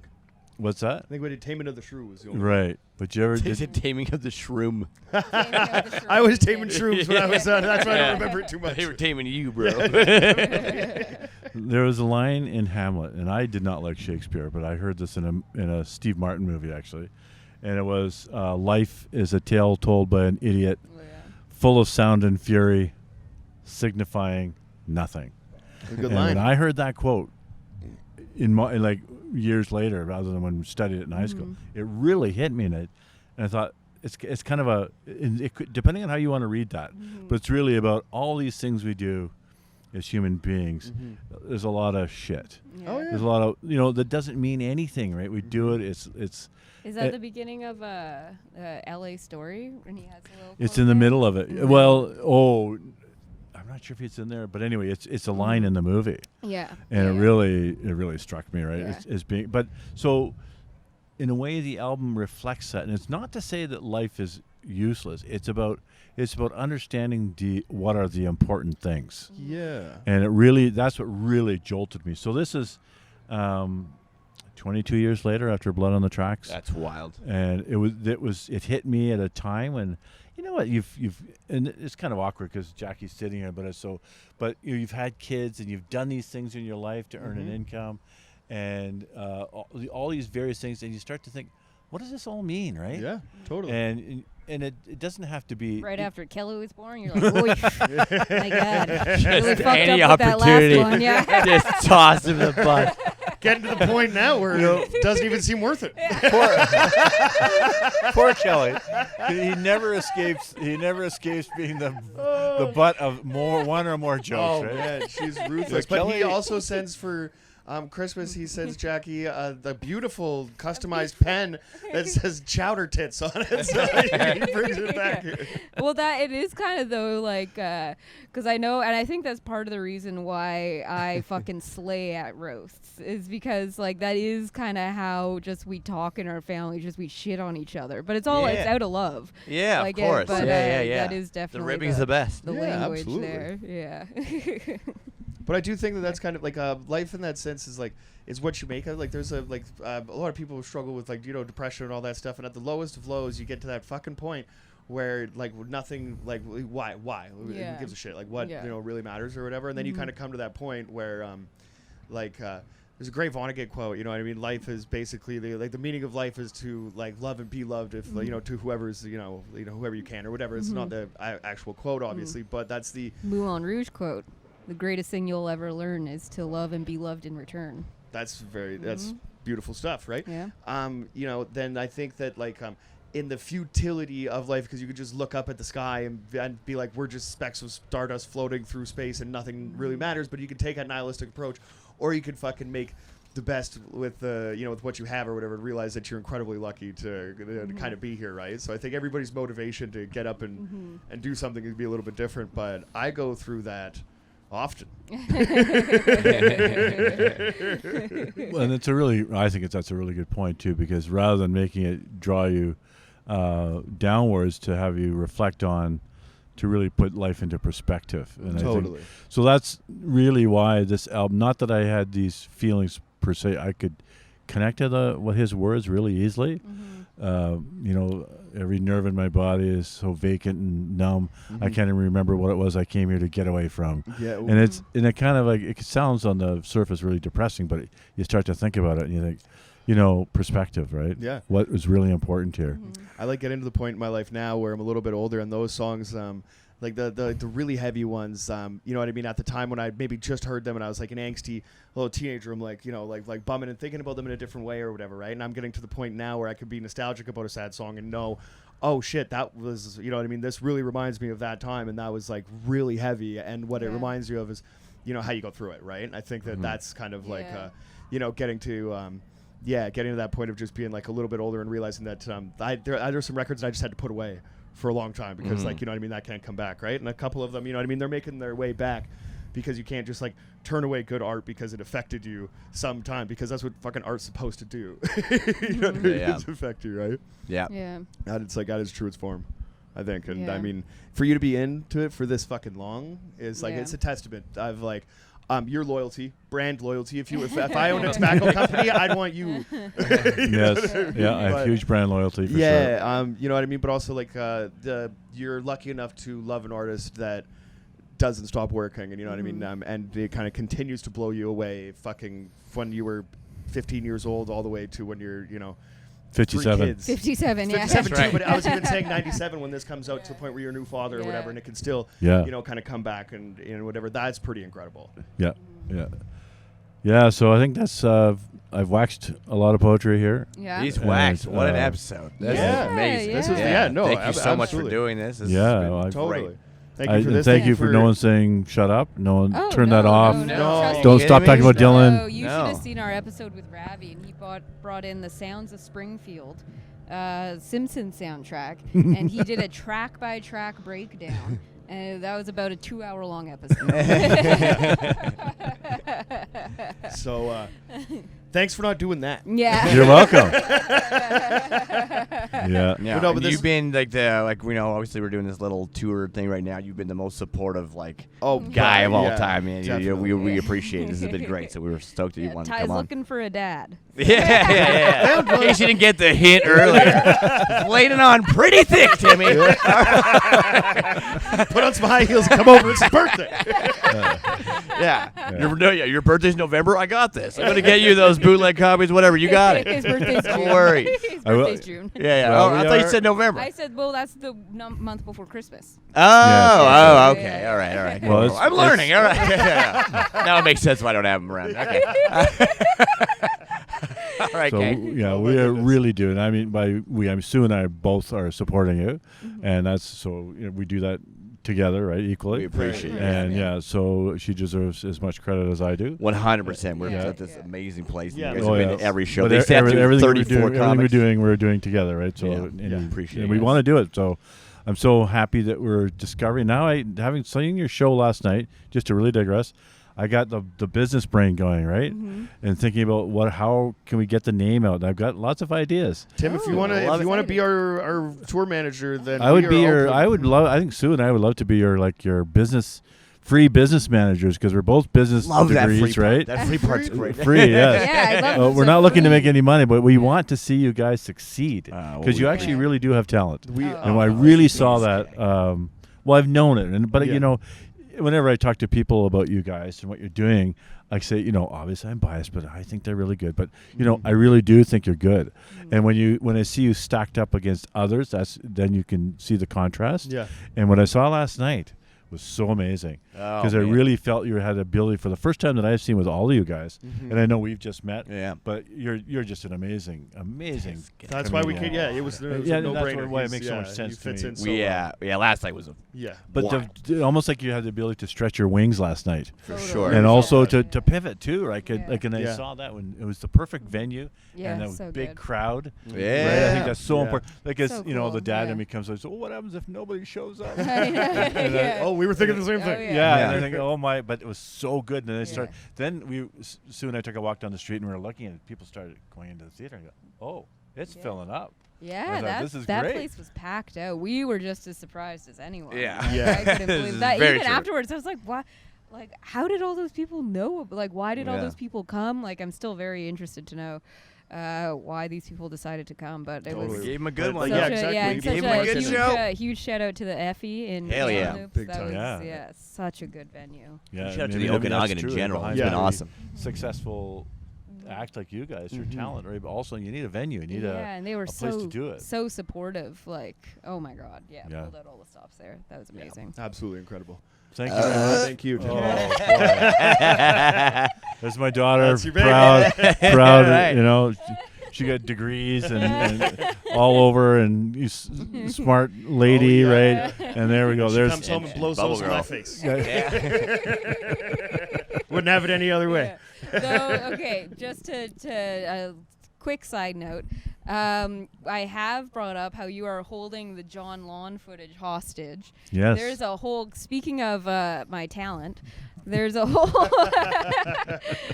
What's that? I think we did Taming of the Shrew was the only right. But you ever did Taming of the Shroom? I was taming shrooms when I was that's why I don't remember it too much. They were taming you, bro. There was a line in Hamlet, and I did not like Shakespeare, but I heard this in a Steve Martin movie, actually. And it was, life is a tale told by an idiot, full of sound and fury, signifying nothing. A good and line. when I heard that quote in like years later, rather than when we studied it in high school, it really hit me, and I thought it's kind of depending on how you want to read that, but it's really about all these things we do as human beings. There's a lot of shit. Oh, yeah. There's a lot of, that doesn't mean anything, right? We do it. It's. Is that the beginning of L.A. Story when he has a little? It's in the middle of it. Well, I'm not sure if it's in there, but anyway, it's a line in the movie. Yeah. And it really struck me, right? Yeah. As being, but so in a way, the album reflects that, and it's not to say that life is useless. It's about understanding what are the important things. Yeah. And that's what really jolted me. So this is 22 years later after Blood on the Tracks. That's wild. And it hit me at a time when, you know what, and it's kind of awkward because Jackie's sitting here, but you've had kids and you've done these things in your life to earn an income, and all these various things, and you start to think, what does this all mean, right? Yeah, totally. And it doesn't have to be right after Kelly was born. You're like, oh my God, really fucked any up with that last one. Yeah, just toss him the butt. Getting to the point now where it doesn't even seem worth it. Poor Kelly. He never escapes being the butt of one or more jokes. Oh right? man, she's ruthless. But he also sends for Christmas. He sends Jackie the beautiful customized pen that says "Chowder Tits" on it. So he brings it back here. Well, it is kind of though, like, because I know, and I think that's part of the reason why I fucking slay at roasts is because like that is kind of how just we talk in our family, just we shit on each other, but it's all it's out of love. Yeah, like of course. But, yeah. That is definitely the ribbing's the best. The language absolutely. There. Yeah. But I do think that's kind of like life in that sense is like is what you make of. Like there's a lot of people who struggle with like depression and all that stuff, and at the lowest of lows you get to that fucking point where like nothing, like why who gives a shit, like what really matters or whatever, and then you kind of come to that point where there's a great Vonnegut quote. You know what I mean? Life is basically the meaning of life is to like love and be loved. If you know, to whoever's whoever you can or whatever. It's not the actual quote, obviously, but that's the Moulin Rouge quote. The greatest thing you'll ever learn is to love and be loved in return. That's beautiful stuff, right? Yeah. Then I think that in the futility of life, because you could just look up at the sky and be like, we're just specks of stardust floating through space and nothing really matters. But you could take a nihilistic approach, or you could fucking make the best with with what you have or whatever, and realize that you're incredibly lucky to kind of be here, right? So I think everybody's motivation to get up and do something would be a little bit different. But I go through that often. And it's I think that's a really good point too, because rather than making it draw you downwards, to have you reflect on, to really put life into perspective. And totally. So that's really why this album, not that I had these feelings per se, I could connect to with his words really easily. Every nerve in my body is so vacant and numb. I can't even remember what it was I came here to get away from. Yeah, and it kind of it sounds on the surface really depressing, but you start to think about it and you think, perspective, right? Yeah. What was really important here? I getting to the point in my life now where I'm a little bit older, and those songs, the really heavy ones, you know what I mean? At the time when I maybe just heard them and I was an angsty little teenager, I'm bumming and thinking about them in a different way or whatever, right? And I'm getting to the point now where I could be nostalgic about a sad song and know, oh shit, that was, you know what I mean? This really reminds me of that time, and that was really heavy. And what it reminds you of is, how you go through it, right? And I think that that's kind of getting to that point of just being a little bit older and realizing that there's some records that I just had to put away for a long time because that can't come back, right? And a couple of them, they're making their way back, because you can't just turn away good art because it affected you sometime, because that's what fucking art's supposed to do. It's affect you, right? Yeah. It's at its truest form, I think. And I mean, for you to be into it for this fucking long is it's a testament of your loyalty, brand loyalty. If I owned a tobacco company, I'd want you. Yes, I have huge brand loyalty for sure. You know what I mean. But also, you're lucky enough to love an artist that doesn't stop working, and you know what I mean. And it kind of continues to blow you away, fucking when you were 15 years old, all the way to when you're 57. 57, yeah. 57 right. But I was even saying 97 when this comes out to the point where you're a new father or whatever, and it can still, kind of come back and whatever. That's pretty incredible. Yeah. So I think that's. I've waxed a lot of poetry here. Yeah. He's waxed. What an episode. This is amazing. Yeah. This was thank you so much for doing this. This has been great. Thank you for this. Thank you for no one saying shut up. No one turn that off. No. Don't stop talking about Dylan. No, you should have seen our episode with Ravi, and he brought in the Sounds of Springfield Simpsons soundtrack, and he did a track-by-track breakdown. And that was about a 2-hour-long episode. So, thanks for not doing that. Yeah. You're welcome. Yeah. No, but you've been obviously we're doing this little tour thing right now. You've been the most supportive guy of all time, man. We appreciate it. This has been great. So we were stoked that you wanted to come on. Ty's looking for a dad. Yeah. In case you didn't get the hint earlier, laid it on pretty thick, Timmy. Put on some high heels and come over. It's his birthday. Your birthday's November. I got this. I'm gonna get you those bootleg copies. Whatever, you got it. His birthday's June. Don't worry. His birthday's June. Yeah. Well, I thought you said November. I said, well, that's the month before Christmas. Oh, okay. All right. Well, I'm learning. All right. Now it makes sense why I don't have them around. Okay. All right, so we are really doing. I mean, Sue and I both are supporting it, and that's we do that together, right? Equally. We appreciate it. And so she deserves as much credit as I do. 100%. We're at this amazing place. Yeah. You guys have been to every show. But they sat through everything 34 comics. we're doing together, right? So appreciate it. And we want to do it. So I'm so happy that we're discovering now. Having seen your show last night, just to really digress, I got the business brain going, right? And thinking about how can we get the name out. And I've got lots of ideas. Tim, if you want to be our tour manager, then I would be I think Sue and I would love to be your business free business managers, because we're both business degrees, right? That free part's great. Free, yes. Yeah, I love we're not looking to make any money, but we want to see you guys succeed, because you actually really do have talent. And I really saw that. Well, I've known it, but whenever I talk to people about you guys and what you're doing, I say, you know, obviously I'm biased, but I think they're really good. But you know, I really do think you're good. And when I see you stacked up against others, then you can see the contrast. Yeah. And what I saw last night was so amazing because I really felt you had the ability for the first time that I've seen with all of you guys. And I know we've just met. Yeah. But you're just an amazing. That's why we could. Yeah, it was a no-brainer. That's why it makes so much sense to me. In so well. Last night was But almost like you had the ability to stretch your wings last night. for sure. And also to pivot too, right? And I saw that when it was the perfect venue and a so big good. crowd. Yeah. Right? I think that's so important. Because So you know, cool, the dad yeah. in me comes like, so what happens if nobody shows up? Oh, we were thinking the same thing. Yeah, and I think, oh my! But it was so good. And then I started. Then Sue and I took a walk down the street, and we were looking, and people started going into the theater. And go, oh, it's filling up. Yeah, this is that great. place was packed out. We were just as surprised as anyone. Yeah. Yeah. I couldn't This believe is that. very Even true. afterwards, I was like, "What? Like, how did all those people know? Like, why did all Yeah. those people come? Like, I'm still very interested to know why these people decided to come." But it was Gave him a good But one. yeah, exactly. and Gave such him a a good huge, show. huge shout out to the Effie in Hell yeah. Kamloops. Big That time. was, Yeah. such a good venue. Yeah, Shout out to maybe the that's Okanagan in true, general. behind It's been every awesome. Successful act like you guys, your talent, right? But also you need a venue. You need And they were place to do it. so supportive. Like, oh my God, Yeah. pulled out all the stops there. That was amazing. Absolutely incredible. Thank you. very much. Thank you. Oh, Tim. boy. There's my daughter, That's your baby. proud. Right. You know, she got degrees and all over, and you smart lady, Oh, yeah. right? And there we go. She There's comes home and blows Bubble those in my girl. face. Yeah. Wouldn't have it any other way. So, okay, just to a quick side note, I have brought up how you are holding the John Lawn footage hostage. Yes. There's a whole, speaking of my talent, there's a whole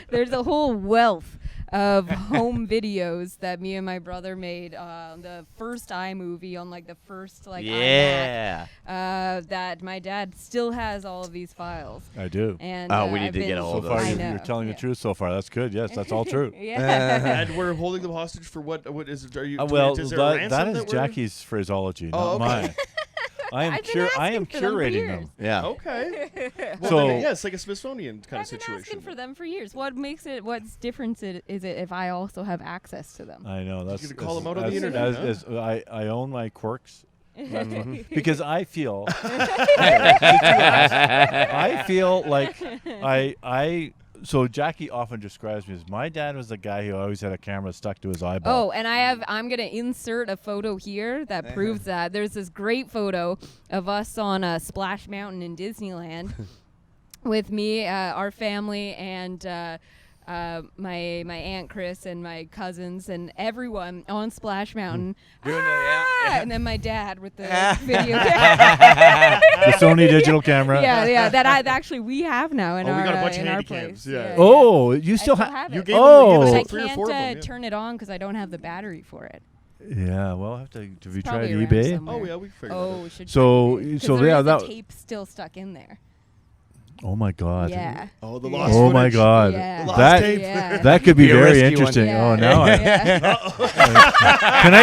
there's a whole wealth of home videos that me and my brother made on the first iMovie on like the first iMac, that my dad still has all of these files. I do. And We need I've to get been- a hold So of far, those. you're telling the truth so far. That's good. Yes, that's all true. Yeah. And we're holding them hostage for what? What is it? Are you? Well, is there a ransom that is we're- Jackie's phraseology, Oh, not okay. mine. I am I've been asking for them for curating years. them. Yeah. Okay. Well, So- then, yeah, it's like a Smithsonian kind of I've been situation. asking for them for years. What's difference is it if I also have access to them? I know. That's gonna call them out on the as- internet, as- I own my quirks. Because I feel I feel like so Jackie often describes me as my dad was the guy who always had a camera stuck to his eyeball. Oh, and I'm gonna insert a photo here that proves that. There's this great photo of us on Splash Mountain in Disneyland with me, our family, and my Aunt Chris and my cousins and everyone on Splash Mountain. And then my dad with the video camera. The Sony digital camera. yeah, that actually we have now in Oh, we our got a bunch of in our handy place. cams, yeah. Oh, you I still still have. have You it. gave Oh. them But I three or can't four of them. Yeah. turn it on because I don't have the battery for it. Yeah, well, I have to. Have you tried Probably around eBay? somewhere. Oh yeah, we figured. Oh, we should. So- check eBay. 'Cause so there yeah, is that- a tape still stuck in there. Oh my God. Yeah. Oh, the lost Oh my footage. God. Yeah. Lost That tape. Yeah. that could be Be a very risky one. interesting. Yeah. Oh, now I,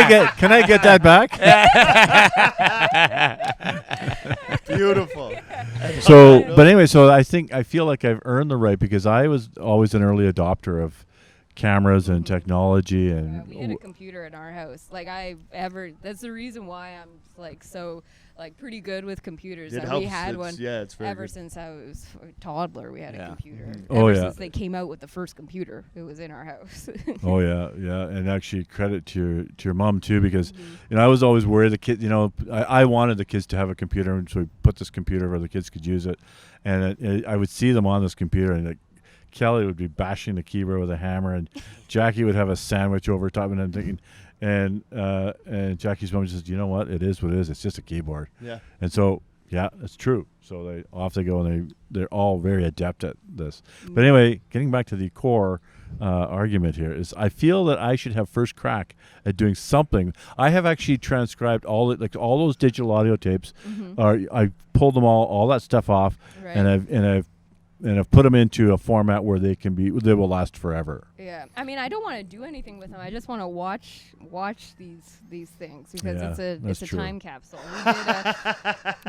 Yeah. can I get that back? Beautiful. So, but anyway, so I feel like I've earned the right because I was always an early adopter of cameras and technology and We had a computer in our house. That's the reason why I'm so pretty good with computers. It And helps. we had It's- one yeah, it's very ever good. since I was a toddler. We had a computer. Oh, Ever yeah. since they came out with the first computer, it was in our house. oh yeah, and actually credit to your mom too because you know I was always worried the kid. You know, I wanted the kids to have a computer, and so we put this computer where the kids could use it, and I would see them on this computer and like. Kelly would be bashing the keyboard with a hammer, and Jackie would have a sandwich over top, and I'm thinking, and Jackie's mom says, "You know what? It is what it is. It's just a keyboard." Yeah. And so, yeah, it's true. So off they go, and they're all very adept at this. But anyway, getting back to the core argument here is, I feel that I should have first crack at doing something. I have actually transcribed all those digital audio tapes. I pulled them all that stuff off, Right. and I've put them into a format where they will last forever. Yeah, I mean, I don't want to do anything with them. I just want to watch these things because Yeah, it's that's a true. time capsule.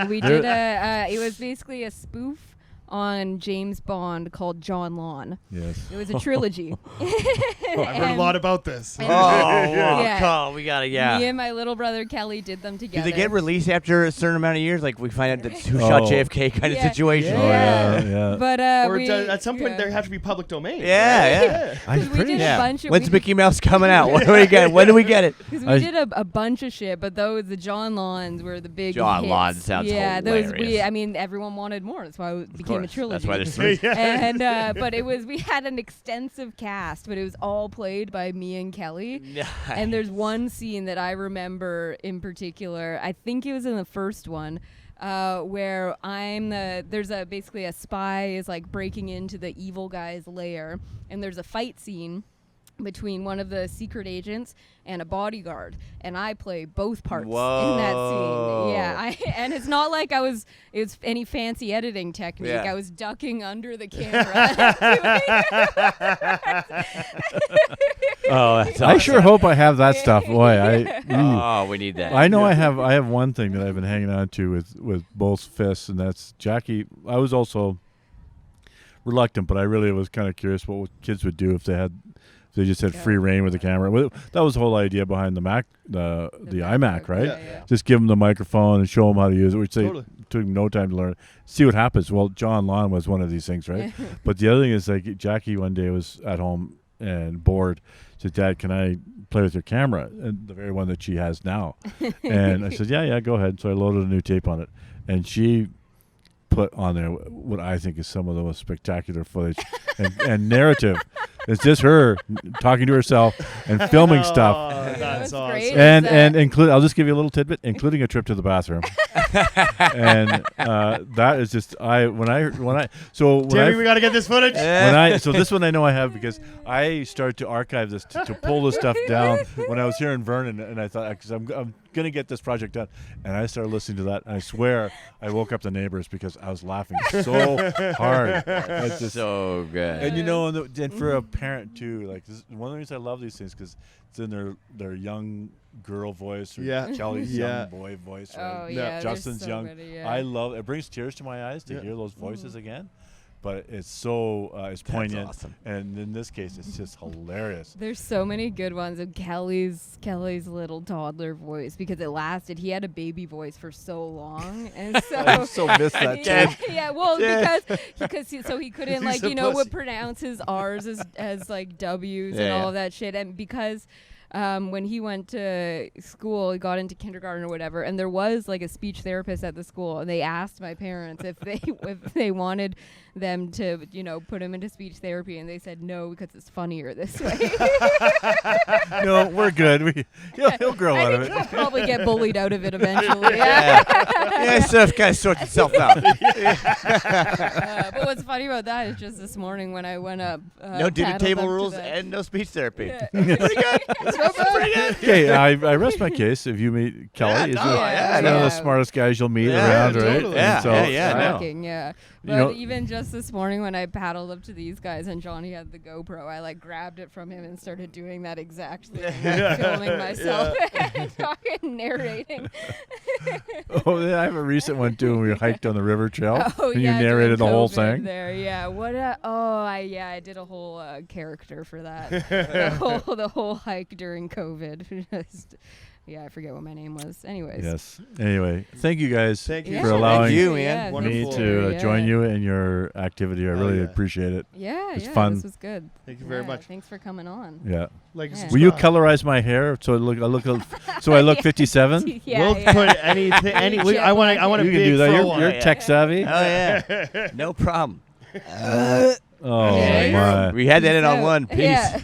We did it was basically a spoof on James Bond called John Lawn. Yes. It was a trilogy. I've heard a lot about this. We gotta, Me and my little brother Kelly did them Do together. they get released after a certain amount of years? Like we find out that's who shot JFK kind of situation. Yeah. But or at some point there have to be public domain. Yeah. Because we did a bunch of. When's Mickey Mouse coming out? When do we get it? When do we get it? Because we did a bunch of shit, but the John Lawns were the big John hits. Lawn sounds hilarious. I mean, everyone wanted more. That's why it became a trilogy. That's why there's 3. And but we had an extensive cast, but it was all played by me and Kelly. Nice. And there's one scene that I remember in particular. I think it was in the first one. Where there's basically a spy is like breaking into the evil guy's lair, and there's a fight scene between one of the secret agents and a bodyguard, and I play both parts in that scene. Yeah, and it's not like it was any fancy editing technique. Yeah. I was ducking under the camera. Oh, that's awesome. I sure hope I have that stuff. Boy, we need that. I know I have one thing that I've been hanging on to with both fists, and that's Jackie. I was also reluctant, but I really was kind of curious what kids would do if they just had free reign with the camera. That was the whole idea behind the iMac, right? Yeah. Just give them the microphone and show them how to use it, which they took them no time to learn. See what happens. Well, John Lawn was one of these things, right? But the other thing is, like, Jackie one day was at home and bored. Said, "Dad, can I play with your camera?" And the very one that she has now. And I said, yeah, go ahead. So I loaded a new tape on it, and she put on there what I think is some of the most spectacular footage and narrative. It's just her talking to herself and filming stuff. That's awesome. great. And include. I'll just give you a little tidbit, including a trip to the bathroom. And that is just when I Timmy, we got to get this footage. so this one I know I have because I started to archive this to pull this stuff down when I was here in Vernon, and I thought, because I'm gonna get this project done, and I started listening to that, and I swear I woke up the neighbors because I was laughing so hard. It's just so good. And and for a parent too, like this, one of the reasons I love these things because it's in their young girl voice or Kelly's young boy voice. Right? Oh yeah, Justin's so young. many, I love it. Brings tears to my eyes to hear those voices again. But it's so it's poignant, awesome. And in this case, it's just hilarious. There's so many good ones of Kelly's little toddler voice because it lasted. He had a baby voice for so long, and so I so miss that too. Well, because he couldn't would pronounce his R's as like W's and all of that shit, and because. When he went to school, he got into kindergarten or whatever, and there was like a speech therapist at the school, and they asked my parents if they wanted them to put him into speech therapy, and they said no because it's funnier this way. No, we're good. He'll grow out of it. He'll probably get bullied out of it eventually. Stuff kind of sorts itself out. But what's funny about that is just this morning when I went up. No dinner table rules and no speech therapy. Yeah. Pretty good. Pretty good. Okay, I rest my case. If you meet Kelly, he's one of the smartest guys you'll meet around, totally. right? Yeah. But even just this morning when I paddled up to these guys and Jonny had the GoPro, I like grabbed it from him and started doing that exact thing, filming myself and talking, narrating. I have a recent one too. We hiked on the river trail. Oh, and you narrated the whole thing. There, yeah. I did a whole character for that. the whole hike during COVID. I forget what my name was. Anyways. Yes. Anyway, thank you guys for Thank allowing you, man. me to join you in your activity. I really appreciate it. Yeah, it's fun. This was good. Thank you very much. Thanks for coming on. Yeah. Will you colorize my hair so I look 57? We'll put anything. I want a you big can do that. fro You're tech savvy. Oh yeah. No problem. Oh my. We had that in on one piece. Yeah.